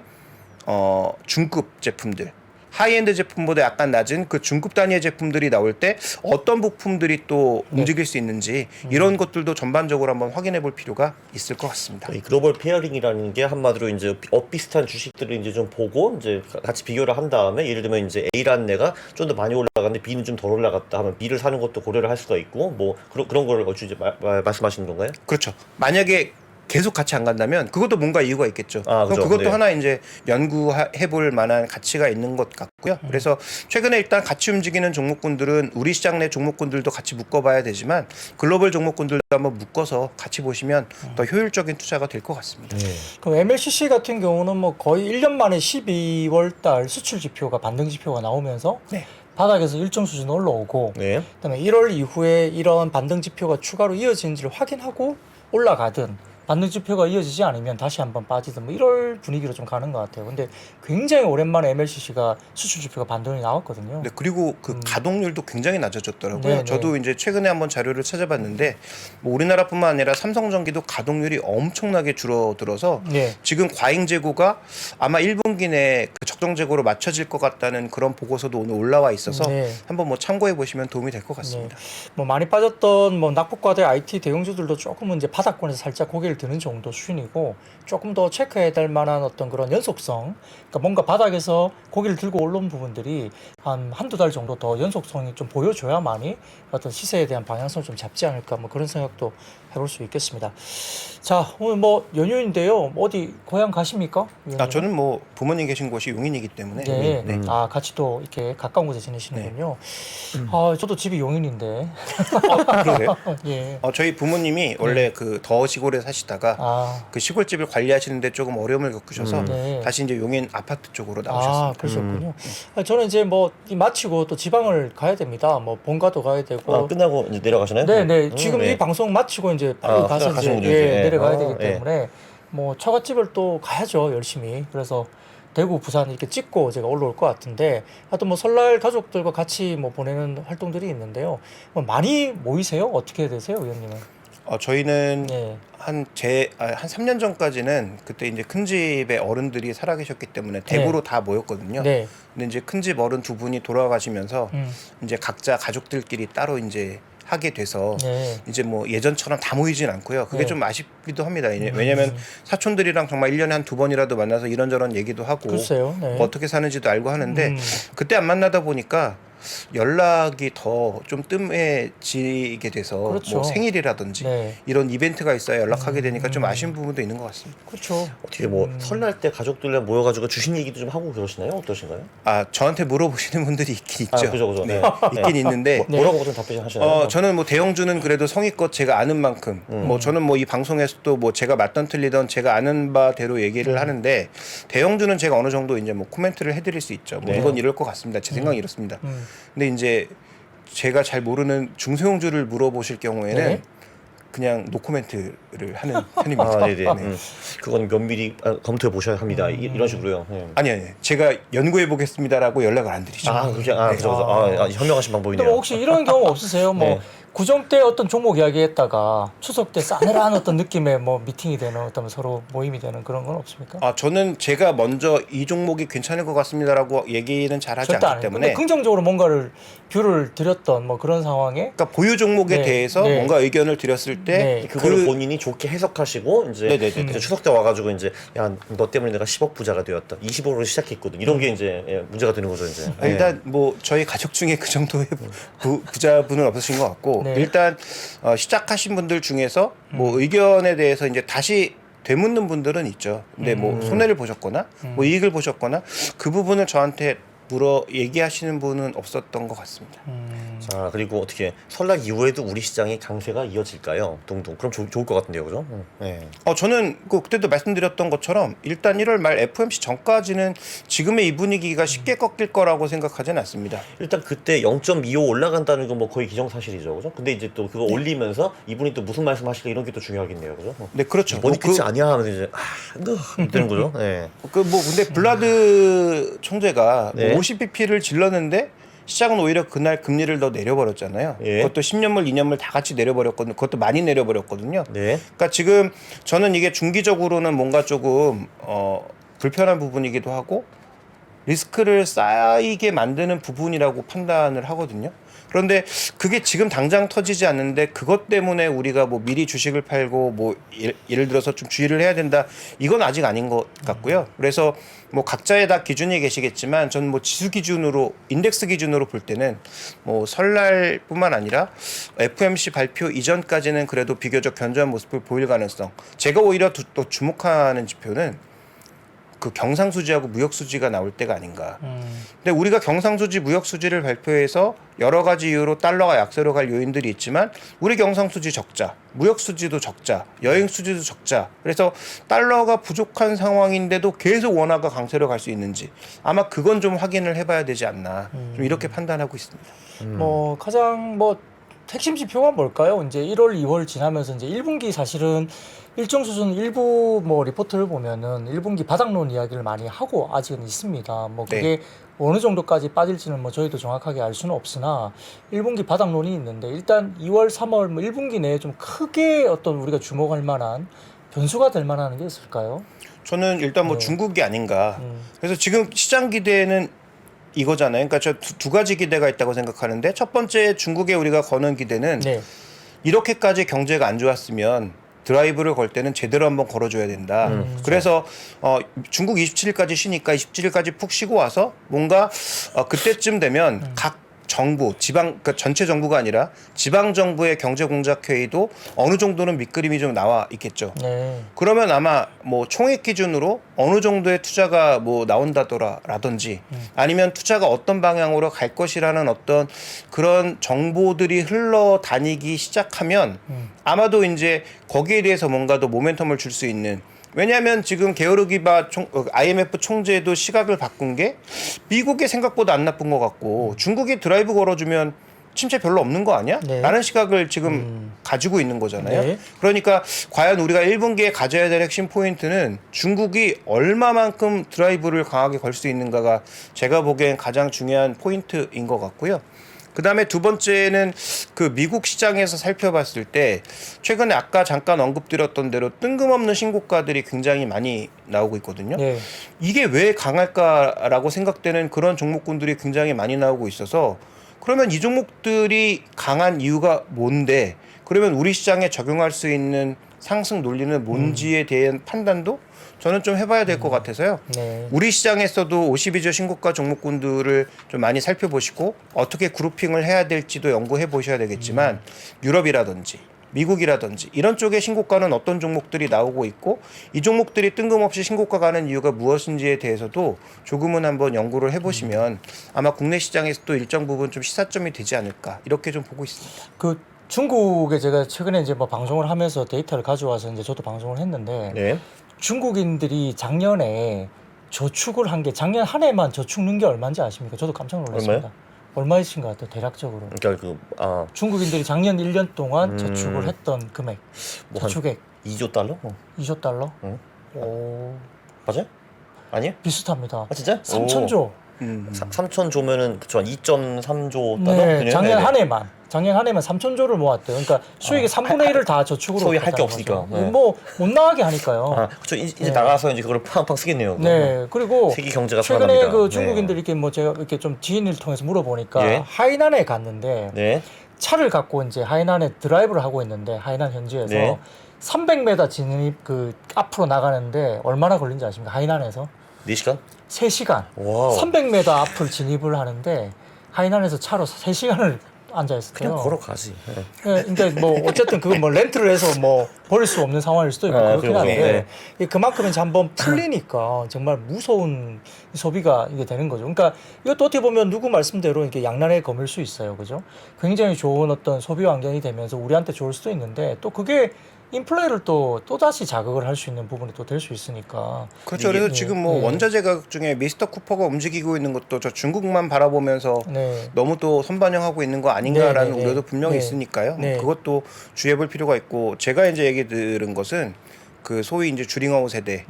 중급 제품들, 하이엔드 제품보다 약간 낮은 그 중급 단위의 제품들이 나올 때 어떤 부품들이 또 움직일 수 있는지 이런 것들도 전반적으로 한번 확인해 볼 필요가 있을 것 같습니다. 이 글로벌 페어링이라는 게 한마디로 이제 비슷한 주식들을 이제 좀 보고 이제 같이 비교를 한 다음에 예를 들면 이제 A라는 애가 좀 더 많이 올라갔는데 B는 좀 덜 올라갔다 하면 B를 사는 것도 고려를 할 수가 있고 뭐 그런 거를 어찌 이제 말씀하시는 건가요? 그렇죠. 만약에 계속 같이 안 간다면 그것도 뭔가 이유가 있겠죠. 그럼 그렇죠. 그것도 네. 하나 이제 연구해 볼 만한 가치가 있는 것 같고요. 그래서 최근에 일단 같이 움직이는 종목군들은 우리 시장 내 종목군들도 같이 묶어봐야 되지만 글로벌 종목군들도 한번 묶어서 같이 보시면 더 효율적인 투자가 될 것 같습니다. 그럼 MLCC 같은 경우는 뭐 거의 1년 만에 12월 달 수출 지표가 반등 지표가 나오면서 네. 바닥에서 일정 수준 올라오고 네. 그다음에 1월 이후에 이런 반등 지표가 추가로 이어지는지를 확인하고 올라가든 반등 지표가 이어지지 않으면 다시 한번 빠지든 뭐 이럴 분위기로 좀 가는 것 같아요. 근데 굉장히 오랜만에 MLCC가 수출 지표가 반등이 나왔거든요. 네, 그리고 그 가동률도 굉장히 낮아졌더라고요. 네, 저도 네. 이제 최근에 한번 자료를 찾아봤는데 뭐 우리나라뿐만 아니라 삼성전기도 가동률이 엄청나게 줄어들어서 네. 지금 과잉 재고가 아마 1분기 내에 그 적정 재고로 맞춰질 것 같다는 그런 보고서도 오늘 올라와 있어서 네. 한번 뭐 참고해 보시면 도움이 될 것 같습니다. 뭐 많이 빠졌던 뭐 낙폭과대 IT 대형주들도 조금은 이제 바닥권에서 살짝 고개를 드는 정도 수준이고 조금 더 체크해야 될 만한 어떤 그런 연속성, 그러니까 뭔가 바닥에서 고개를 들고 올라온 부분들이 한두 달 정도 더 연속성이 좀 보여줘야만이 어떤 시세에 대한 방향성을 좀 잡지 않을까 뭐 그런 생각도 해볼 수 있겠습니다. 자, 오늘 뭐 연휴인데요. 어디 고향 가십니까? 저는 뭐 부모님 계신 곳이 용인이기 때문에 네. 네. 같이 또 이렇게 가까운 곳에 지내시는군요. 저도 집이 용인인데. 그러게요. 예. 저희 부모님이 원래 그 더 시골에 사시다가 그 시골집을 관리하시는데 조금 어려움을 겪으셔서 네. 다시 이제 용인 아파트 쪽으로 나오셨습니다. 그러셨군요. 저는 이제 뭐 마치고 또 지방을 가야 됩니다. 뭐 본가도 가야 되고. 끝나고 이제 내려가시나요? 네네. 지금 네. 이 방송 마치고 이제 빨리 가서 이제 가시는 분들이죠. 예. 내려가야 되기 때문에 뭐 처갓집을 또 가야죠, 열심히. 그래서 대구, 부산 이렇게 찍고 제가 올라올 것 같은데 하여튼 뭐 설날 가족들과 같이 뭐 보내는 활동들이 있는데요. 뭐 많이 모이세요? 어떻게 되세요, 의원님은? 저희는 네. 한 3년 전까지는 그때 이제 큰 집에 어른들이 살아계셨기 때문에 대구로 다 모였거든요. 네. 근데 이제 큰 집 어른 두 분이 돌아가시면서 이제 각자 가족들끼리 따로 이제 하게 돼서 네. 이제 뭐 예전처럼 다 모이진 않고요. 그게 네. 좀 아쉽기도 합니다. 왜냐면 사촌들이랑 정말 1년에 한 두 번이라도 만나서 이런저런 얘기도 하고 글쎄요. 네. 뭐 어떻게 사는지도 알고 하는데 그때 안 만나다 보니까 연락이 더 좀 뜸해지게 돼서 그렇죠. 뭐 생일이라든지 네. 이런 이벤트가 있어야 연락하게 되니까 좀 아쉬운 부분도 있는 것 같습니다. 그렇죠. 어떻게 뭐 설날 때 가족들이랑 모여가지고 주식 얘기도 좀 하고 그러시나요? 어떠신가요? 저한테 물어보시는 분들이 있긴 있죠. 그죠. 네. 네. 있긴 있는데 뭐라고 보통 답변하시나요? 저는 뭐 대형주는 그래도 성의껏 제가 아는 만큼 뭐 저는 뭐 이 방송에서도 뭐 제가 맞던 틀리던 제가 아는 바대로 얘기를 하는데 대형주는 제가 어느 정도 이제 뭐 코멘트를 해드릴 수 있죠. 뭐 이건 이럴 것 같습니다. 제 생각이 이렇습니다. 근데 이제 제가 잘 모르는 중소형주를 물어보실 경우에는 네. 그냥 노코멘트를 하는 편입니다. 네네. 그건 면밀히 검토해 보셔야 합니다. 이런 식으로요. 네. 아니 제가 연구해 보겠습니다라고 연락을 안 드리죠. 그죠. 현명하신 또 방법이네요. 뭐 혹시 이런 경우 없으세요? 뭐 네. 구정 때 어떤 종목 이야기했다가 추석 때 싸늘한 어떤 느낌의 뭐 미팅이 되는 어떤 서로 모임이 되는 그런 건 없습니까? 저는 제가 먼저 이 종목이 괜찮을 것 같습니다라고 얘기는 잘하지 절대 안 않기 해요. 때문에 근데 긍정적으로 뭔가를 뷰를 드렸던 뭐 그런 상황에 그러니까 보유 종목에 네, 대해서 네. 뭔가 의견을 드렸을 때 네. 그거를 본인이 좋게 해석하시고 이제 네네네. 추석 때 와가지고 이제 야 너 때문에 내가 10억 부자가 되었다. 20억으로 시작했거든. 이런 게 이제 문제가 되는 거죠 이제. 일단 뭐 저희 가족 중에 그 정도의 부자분은 없으신 것 같고 네. 일단 시작하신 분들 중에서 뭐 의견에 대해서 이제 다시 되묻는 분들은 있죠. 근데 뭐 손해를 보셨거나 뭐 이익을 보셨거나 그 부분을 저한테 얘기하시는 분은 없었던 것 같습니다. 자, 그리고 어떻게 설날 이후에도 우리 시장의 강세가 이어질까요? 동동. 그럼 좋을 것 같은데요, 그죠? 네. 저는 그때도 말씀드렸던 것처럼 일단 1월 말 FOMC 전까지는 지금의 이 분위기가 쉽게 꺾일 거라고 생각하지는 않습니다. 일단 그때 0.25 올라간다는 건 뭐 거의 기정사실이죠, 그죠? 근데 이제 또 그거 올리면서 이분이 또 무슨 말씀하실까 이런 게 또 중요하겠네요, 그죠? 네, 그렇죠. 이번이 끝이 아니야 하면서 이제 되는 거죠. 네. 근데 블라드 총재가 네. 50bp를 질렀는데 시장은 오히려 그날 금리를 더 내려버렸잖아요. 예. 그것도 10년물, 2년물 다 같이 내려버렸거든요. 그것도 많이 내려버렸거든요. 네. 그러니까 지금 저는 이게 중기적으로는 뭔가 조금 불편한 부분이기도 하고 리스크를 쌓이게 만드는 부분이라고 판단을 하거든요. 그런데 그게 지금 당장 터지지 않는데 그것 때문에 우리가 뭐 미리 주식을 팔고 뭐 예를 들어서 좀 주의를 해야 된다. 이건 아직 아닌 것 같고요. 그래서 뭐 각자의 다 기준이 계시겠지만 저는 뭐 지수 기준으로 인덱스 기준으로 볼 때는 뭐 설날뿐만 아니라 FOMC 발표 이전까지는 그래도 비교적 견조한 모습을 보일 가능성. 제가 오히려 또 주목하는 지표는 그 경상수지하고 무역수지가 나올 때가 아닌가. 근데 우리가 경상수지, 무역수지를 발표해서 여러 가지 이유로 달러가 약세로 갈 요인들이 있지만 우리 경상수지 적자, 무역수지도 적자, 여행수지도 적자. 그래서 달러가 부족한 상황인데도 계속 원화가 강세로 갈 수 있는지 아마 그건 좀 확인을 해봐야 되지 않나. 좀 이렇게 판단하고 있습니다. 뭐 가장 뭐 핵심 지표가 뭘까요? 이제 1월, 2월 지나면서 이제 1분기 사실은 일정 수준 일부 뭐 리포트를 보면은 1분기 바닥론 이야기를 많이 하고 아직은 있습니다. 뭐 그게 어느 정도까지 빠질지는 뭐 저희도 정확하게 알 수는 없으나 1분기 바닥론이 있는데 일단 2월, 3월 뭐 1분기 내에 좀 크게 어떤 우리가 주목할 만한 변수가 될 만한 게 있을까요? 저는 일단 뭐 중국이 아닌가. 그래서 지금 시장 기대는 이거잖아요. 그러니까 저 두 가지 기대가 있다고 생각하는데 첫 번째 중국에 우리가 거는 기대는 네. 이렇게까지 경제가 안 좋았으면 드라이브를 걸 때는 제대로 한번 걸어줘야 된다. 그래서 중국 27일까지 쉬니까 27일까지 푹 쉬고 와서 뭔가 그때쯤 되면 각 정부, 지방, 그러니까 전체 정부가 아니라 지방 정부의 경제 공작 회의도 어느 정도는 밑그림이 좀 나와 있겠죠. 네. 그러면 아마 뭐 총액 기준으로 어느 정도의 투자가 뭐 나온다더라든지 아니면 투자가 어떤 방향으로 갈 것이라는 어떤 그런 정보들이 흘러다니기 시작하면 아마도 이제 거기에 대해서 뭔가 더 모멘텀을 줄 수 있는. 왜냐하면 지금 게오르기바 IMF 총재도 시각을 바꾼 게 미국이 생각보다 안 나쁜 것 같고 중국이 드라이브 걸어주면 침체 별로 없는 거 아니야? 네. 라는 시각을 지금 가지고 있는 거잖아요. 네. 그러니까 과연 우리가 1분기에 가져야 될 핵심 포인트는 중국이 얼마만큼 드라이브를 강하게 걸 수 있는가가 제가 보기엔 가장 중요한 포인트인 것 같고요. 그 다음에 두 번째는 그 미국 시장에서 살펴봤을 때 최근에 아까 잠깐 언급드렸던 대로 뜬금없는 신고가들이 굉장히 많이 나오고 있거든요. 네. 이게 왜 강할까라고 생각되는 그런 종목군들이 굉장히 많이 나오고 있어서 그러면 이 종목들이 강한 이유가 뭔데 그러면 우리 시장에 적용할 수 있는 상승 논리는 뭔지에 대한 판단도 저는 좀 해봐야 될 것 같아서요. 네. 우리 시장에서도 52주 신고가 종목군들을 좀 많이 살펴보시고 어떻게 그룹핑을 해야 될지도 연구해 보셔야 되겠지만 유럽이라든지 미국이라든지 이런 쪽의 신고가는 어떤 종목들이 나오고 있고 이 종목들이 뜬금없이 신고가 가는 이유가 무엇인지에 대해서도 조금은 한번 연구를 해보시면 아마 국내 시장에서도 일정 부분 좀 시사점이 되지 않을까 이렇게 좀 보고 있습니다. 그 중국에 제가 최근에 이제 뭐 방송을 하면서 데이터를 가져와서 이제 저도 방송을 했는데 네. 중국인들이 작년에 저축을 한 게 작년 한 해만 저축 넣은 게 얼마인지 아십니까? 저도 깜짝 놀랐습니다. 얼마이신 것 같아요, 대략적으로? 그러니까 중국인들이 작년 1년 동안 저축을 했던 금액, 뭐 한 저축액 2조 달러? 2조 달러? 응. 오, 맞아요? 아니에요? 비슷합니다. 아 진짜? 3천조. 3,000조면은 그쵸 한 2.3조 달러? 네, 그냥? 작년 네네. 한 해만 3천조를 모았대요. 그러니까 수익의 3분의 1을 다 저축으로 소위 할게 했다는 없으니까. 거죠. 네. 뭐못 나가게 하니까요. 아, 그쵸. 이제 네. 나가서 이제 그걸 팡팡 쓰겠네요. 네, 그리고 세계 경제가 최근에 살아납니다. 그 중국인들 이렇게 뭐 제가 이렇게 좀 지인을 통해서 물어보니까 예. 하이난에 갔는데 네. 차를 갖고 이제 하이난에 드라이브를 하고 있는데 하이난 현지에서 네. 300m 진입 그 앞으로 나가는데 얼마나 걸린지 아십니까? 하이난에서 4시간? 3시간. 와우. 300m 앞을 진입을 하는데 하이난에서 차로 3시간을 앉아 있었어요. 그냥 걸어가지. 네. 예, 그러니까 뭐 어쨌든 그건 뭐 렌트를 해서 뭐 버릴 수 없는 상황일 수도 있고 그렇긴 그렇죠. 한데 이게 그만큼 이제 한번 풀리니까 정말 무서운 소비가 이게 되는 거죠. 그러니까 이것도 어떻게 보면 누구 말씀대로 이렇게 양날의 검일 수 있어요, 그죠? 굉장히 좋은 어떤 소비 환경이 되면서 우리한테 좋을 수도 있는데 또 그게 인플레를 또 다시 자극을 할 수 있는 부분이 또 될 수 있으니까. 그렇죠. 그래서 지금 뭐 원자재 가격 중에 미스터 쿠퍼가 움직이고 있는 것도 저 중국만 바라보면서 네. 너무 또 선반영하고 있는 거 아닌가라는 네. 우려도 분명히 네. 있으니까요. 네. 그것도 주의해볼 필요가 있고 제가 이제 얘기 들은 것은 그 소위 이제 주링아웃 세대,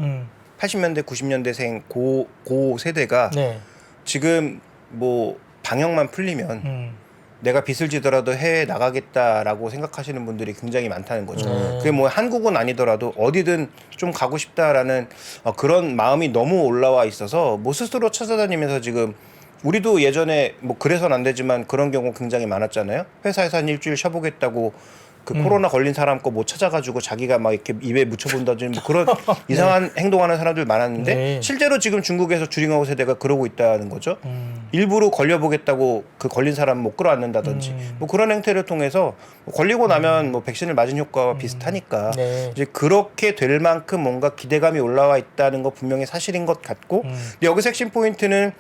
80년대 90년대생 고 세대가 네. 지금 뭐 방역만 풀리면 내가 빚을 지더라도 해외에 나가겠다라고 생각하시는 분들이 굉장히 많다는 거죠. 그게 뭐 한국은 아니더라도 어디든 좀 가고 싶다라는 그런 마음이 너무 올라와 있어서 뭐 스스로 찾아다니면서 지금 우리도 예전에 뭐 그래서는 안 되지만 그런 경우 굉장히 많았잖아요. 회사에서 한 일주일 쉬어보겠다고 그 코로나 걸린 사람 거 뭐 찾아가지고 자기가 막 이렇게 입에 묻혀본다든지 뭐 그런 이상한 행동하는 사람들 많았는데 네. 실제로 지금 중국에서 주링아웃 세대가 그러고 있다는 거죠. 일부러 걸려보겠다고 그 걸린 사람 못 끌어안는다든지 뭐 그런 행태를 통해서 걸리고 나면 뭐 백신을 맞은 효과와 비슷하니까 네. 이제 그렇게 될 만큼 뭔가 기대감이 올라와 있다는 거 분명히 사실인 것 같고 근데 여기서 핵심 포인트는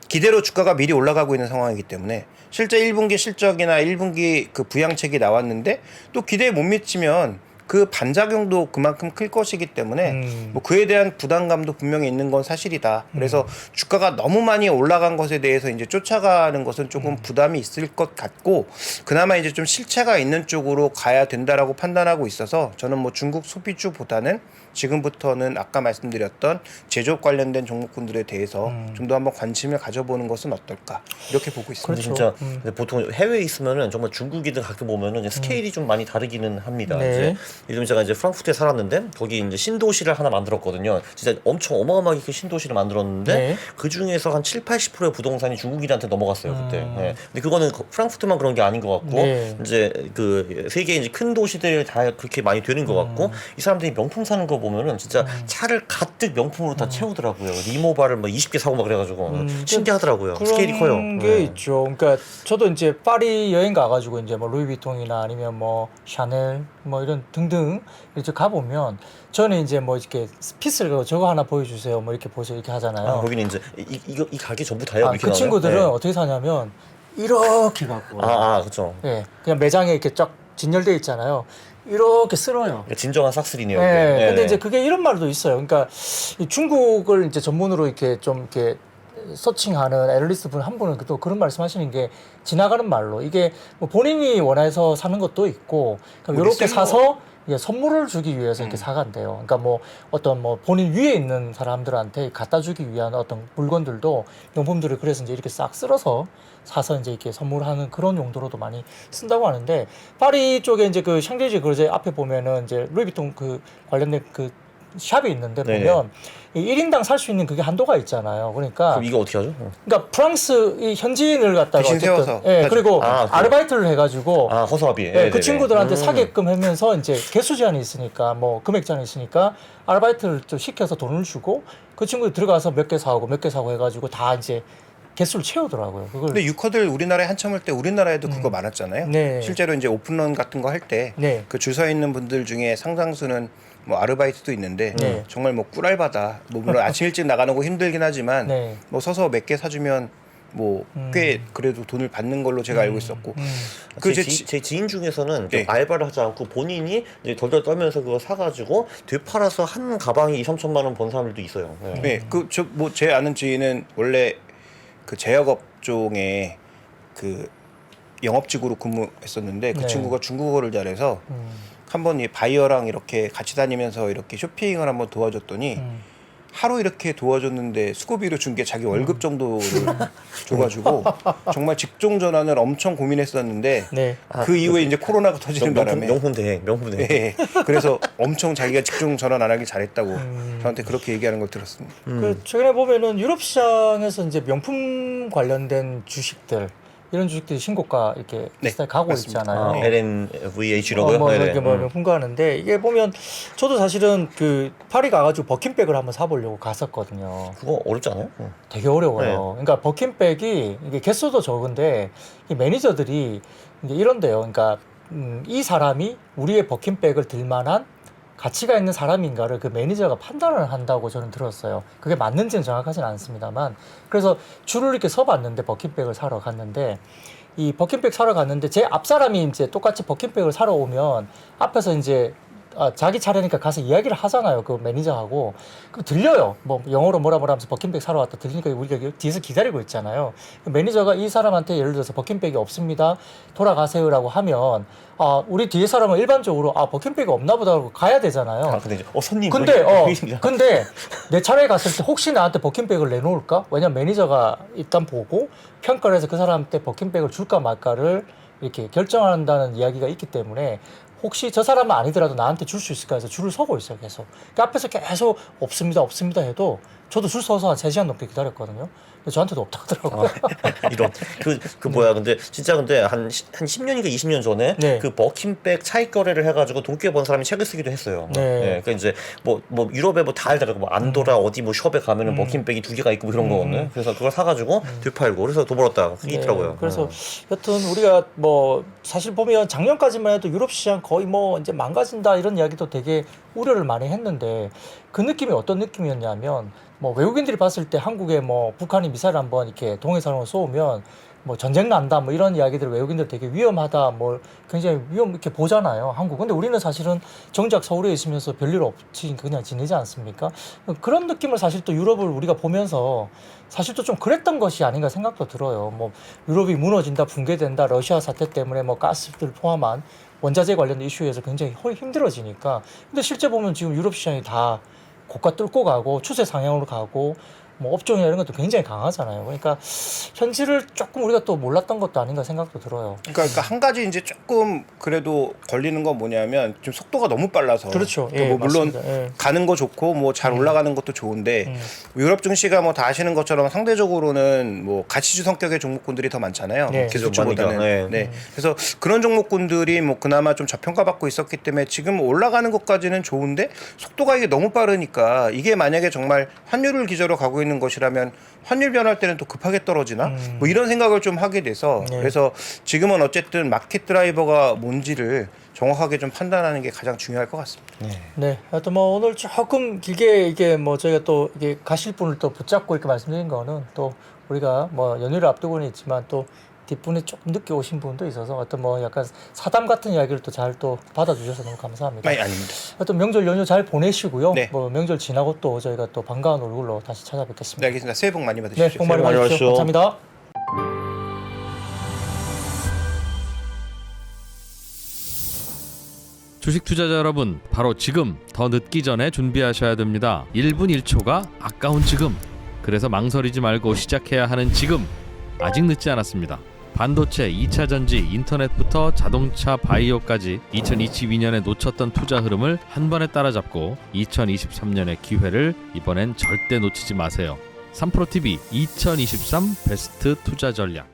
기대로 주가가 미리 올라가고 있는 상황이기 때문에 실제 1분기 실적이나 1분기 그 부양책이 나왔는데 또 기대에 못 미치면 그 반작용도 그만큼 클 것이기 때문에 뭐 그에 대한 부담감도 분명히 있는 건 사실이다. 그래서 주가가 너무 많이 올라간 것에 대해서 이제 쫓아가는 것은 조금 부담이 있을 것 같고 그나마 이제 좀 실체가 있는 쪽으로 가야 된다라고 판단하고 있어서 저는 뭐 중국 소비주보다는 지금부터는 아까 말씀드렸던 제조업 관련된 종목군들에 대해서 좀 더 한번 관심을 가져보는 것은 어떨까 이렇게 보고 있습니다. 근데 그렇죠. 진짜 근데 보통 해외에 있으면은 정말 중국이든 가끔 보면은 스케일이 좀 많이 다르기는 합니다. 네. 이제 예를 들면 제가 이제 프랑크푸르트에 살았는데 거기 이제 신도시를 하나 만들었거든요. 진짜 엄청 어마어마하게 그 신도시를 만들었는데 네. 그 중에서 한 70~80%의 부동산이 중국인한테 넘어갔어요 그때. 네. 근데 그거는 프랑크푸르트만 그런 게 아닌 것 같고 네. 이제 그 세계 이제 큰 도시들 다 그렇게 많이 되는 것 같고 이 사람들이 명품 사는 거 보면은 진짜 차를 가득 명품으로 다 채우더라고요. 리모바를 뭐 20개 사고 막 그래가지고 신기하더라고요. 스케일이 커요. 그런 게 네. 있죠. 그러니까 저도 이제 파리 여행 가가지고 이제 뭐 루이비통이나 아니면 뭐 샤넬 뭐 이런 등등 이렇게 가보면 저는 이제 뭐 이렇게 핏을 가고 저거 하나 보여주세요. 뭐 이렇게 보세요 이렇게 하잖아요. 아, 거기는 이제 이 가게 전부 다요. 이렇게 그 나오나요? 친구들은 네. 어떻게 사냐면 이렇게 갖고 그렇죠. 예, 그냥 매장에 이렇게 쫙 진열돼 있잖아요. 이렇게 쓸어요. 진정한 싹쓸이네요. 네. 그게. 근데 네. 이제 그게 이런 말도 있어요. 그러니까 이 중국을 이제 전문으로 이렇게 좀 이렇게 서칭하는 애널리스트 분 한 분은 또 그런 말씀하시는 게 지나가는 말로 이게 뭐 본인이 원해서 사는 것도 있고 그럼 이렇게 사서 이게 선물을 주기 위해서 이렇게 사간대요. 그러니까 뭐 어떤 뭐 본인 위에 있는 사람들한테 갖다 주기 위한 어떤 물건들도 명품들을 그래서 이제 이렇게 싹 쓸어서 사서 이제 이렇게 선물하는 그런 용도로도 많이 쓴다고 하는데 파리 쪽에 이제 그 샹젤리제 그제 앞에 보면은 이제 루이비통 그 관련된 그 샵이 있는데 네네. 보면 이 1인당 살 수 있는 그게 한도가 있잖아요. 그러니까 그럼 이거 어떻게 하죠? 그러니까 프랑스 이 현지인을 갖다가 대신 어쨌든 세워서 예, 하죠. 그리고 아, 그래요? 아르바이트를 해가지고 허수아비. 예, 네네네. 그 친구들한테 사게끔 하면서 이제 개수 제한이 있으니까 뭐 금액 제한이 있으니까 아르바이트를 좀 시켜서 돈을 주고 그 친구들 들어가서 몇 개 사오고 몇 개 사고 해가지고 다 이제 개수를 채우더라고요. 그걸 근데 유커들 우리나라에 한참 할 때 우리나라에도 그거 많았잖아요. 네. 실제로 이제 오픈런 같은 거 할 때 네. 그 줄 서 있는 분들 중에 상당수는 뭐 아르바이트도 있는데 네. 정말 뭐 꿀알바다. 뭐 물론 아침 일찍 나가는 거 힘들긴 하지만 네. 뭐 서서 몇 개 사주면 뭐 꽤 그래도 돈을 받는 걸로 제가 알고 있었고 그 제 지인 중에서는 좀 네. 알바를 하지 않고 본인이 이제 덜덜 떨면서 그거 사가지고 되팔아서 한 가방에 2~3천만 원 번 사람들도 있어요. 네. 네, 그 저 뭐 제 아는 지인은 원래 그 제약업종에 그 영업직으로 근무했었는데 그 네. 친구가 중국어를 잘해서 한번 이 바이어랑 이렇게 같이 다니면서 이렇게 쇼핑을 한번 도와줬더니 하루 이렇게 도와줬는데 수고비로 준 게 자기 월급 정도를 줘가지고 정말 직종 전환을 엄청 고민했었는데 네. 그 이후에 이제 코로나가 터지는 바람에 명품 대행. 네, 그래서 엄청 자기가 직종 전환 안 하길 잘했다고 저한테 그렇게 얘기하는 걸 들었습니다. 그 최근에 보면은 유럽 시장에서 이제 명품 관련된 주식들 이런 주식들이 신고가 이렇게 네, 비슷하게 가고 맞습니다. 있잖아요. LNVH라고요? 뭐 네네. 이렇게 뭐 분가하는데 이게 보면 저도 사실은 그 파리 가가지고 버킨백을 한번 사보려고 갔었거든요. 그거 어렵지 않아요? 되게 어려워요. 네. 그러니까 버킨백이 이게 개수도 적은데 이 매니저들이 이제 이런데요. 그러니까 이 사람이 우리의 버킨백을 들만한 가치가 있는 사람인가를 그 매니저가 판단을 한다고 저는 들었어요. 그게 맞는지는 정확하진 않습니다만. 그래서 줄을 이렇게 서봤는데 버킨백을 사러 갔는데 이 버킨백 사러 갔는데 제 앞 사람이 이제 똑같이 버킨백을 사러 오면 앞에서 이제 자기 차례니까 가서 이야기를 하잖아요. 그 매니저하고. 그럼 들려요. 뭐 영어로 뭐라 하면서 버킨백 사러 왔다 들리니까 우리가 뒤에서 기다리고 있잖아요. 매니저가 이 사람한테 예를 들어서 버킨백이 없습니다. 돌아가세요라고 하면 우리 뒤에 사람은 일반적으로 버킨백이 없나 보다 하고 가야 되잖아요. 근데 이제 손님. 근데 내 차례에 갔을 때 혹시 나한테 버킨백을 내놓을까? 왜냐면 매니저가 일단 보고 평가를 해서 그 사람한테 버킨백을 줄까 말까를 이렇게 결정한다는 이야기가 있기 때문에 혹시 저 사람은 아니더라도 나한테 줄 수 있을까 해서 줄을 서고 있어요, 계속. 그 앞에서 계속 없습니다 해도 저도 줄 서서 한 3시간 넘게 기다렸거든요. 근데 저한테도 없다고 하더라고요. 이런 뭐야 근데 진짜 근데 한 10년인가 20년 전에 네. 그 버킨백 차익 거래를 해가지고 돈꽤 번 사람이 책을 쓰기도 했어요. 네. 그러니까 이제 뭐 유럽에 뭐 다 알더라고 뭐 안도라 어디 뭐 숍에 가면은 버킨백이 2개가 있고 뭐 이런 거거든요. 그래서 그걸 사가지고 되팔고 그래서 돈 벌었다 그게 있더라고요. 그래서 여튼 우리가 뭐 사실 보면 작년까지만 해도 유럽 시장 거의 뭐 이제 망가진다 이런 이야기도 되게 우려를 많이 했는데 그 느낌이 어떤 느낌이었냐면 뭐 외국인들이 봤을 때 한국에 뭐 북한이 미사일 한번 이렇게 동해상으로 쏘면 뭐 전쟁 난다 뭐 이런 이야기들 외국인들 되게 위험하다 뭐 굉장히 위험 이렇게 보잖아요 한국. 근데 우리는 사실은 정작 서울에 있으면서 별일 없이 그냥 지내지 않습니까? 그런 느낌을 사실 또 유럽을 우리가 보면서 사실 또 좀 그랬던 것이 아닌가 생각도 들어요. 뭐 유럽이 무너진다 붕괴된다 러시아 사태 때문에 뭐 가스들 포함한 원자재 관련된 이슈에서 굉장히 힘들어지니까. 근데 실제 보면 지금 유럽 시장이 다 고가 뚫고 가고 추세 상향으로 가고 뭐 업종이나 이런 것도 굉장히 강하잖아요. 그러니까 현실을 조금 우리가 또 몰랐던 것도 아닌가 생각도 들어요. 그러니까 한 가지 이제 조금 그래도 걸리는 건 뭐냐면 좀 속도가 너무 빨라서. 그렇죠. 그러니까 뭐 물론 가는 거 좋고 뭐 잘 올라가는 것도 좋은데 유럽 증시가 뭐 다 아시는 것처럼 상대적으로는 뭐 가치주 성격의 종목군들이 더 많잖아요. 네. 기술주보다는. 네. 그래서 그런 종목군들이 뭐 그나마 좀 저평가받고 있었기 때문에 지금 올라가는 것까지는 좋은데 속도가 이게 너무 빠르니까 이게 만약에 정말 환율을 기저로 가고 있는 것이라면 환율 변할 때는 또 급하게 떨어지나 뭐 이런 생각을 좀 하게 돼서 그래서 지금은 어쨌든 마켓 드라이버가 뭔지를 정확하게 좀 판단하는 게 가장 중요할 것 같습니다. 네. 하여튼 뭐 오늘 조금 길게 이게 뭐 저희가 또 이게 가실 분을 또 붙잡고 이렇게 말씀드린 거는 또 우리가 뭐 연휴를 앞두고는 있지만 또 뒷분에 조금 늦게 오신 분도 있어서 어떤 뭐 약간 사담 같은 이야기를 또 잘 또 받아주셔서 너무 감사합니다. 아닙니다. 하여튼 명절 연휴 잘 보내시고요. 네. 뭐 명절 지나고 또 저희가 또 반가운 얼굴로 다시 찾아뵙겠습니다. 네, 알겠습니다. 새해 복 많이 받으십시오. 네, 복 많이 새해 복 많이 받으십시오. 받으십시오. 감사합니다. 주식 투자자 여러분, 바로 지금 더 늦기 전에 준비하셔야 됩니다. 1분 1초가 아까운 지금. 그래서 망설이지 말고 시작해야 하는 지금. 아직 늦지 않았습니다. 반도체, 2차 전지, 인터넷부터 자동차, 바이오까지 2022년에 놓쳤던 투자 흐름을 한 번에 따라잡고 2023년의 기회를 이번엔 절대 놓치지 마세요. 3프로TV 2023 베스트 투자 전략.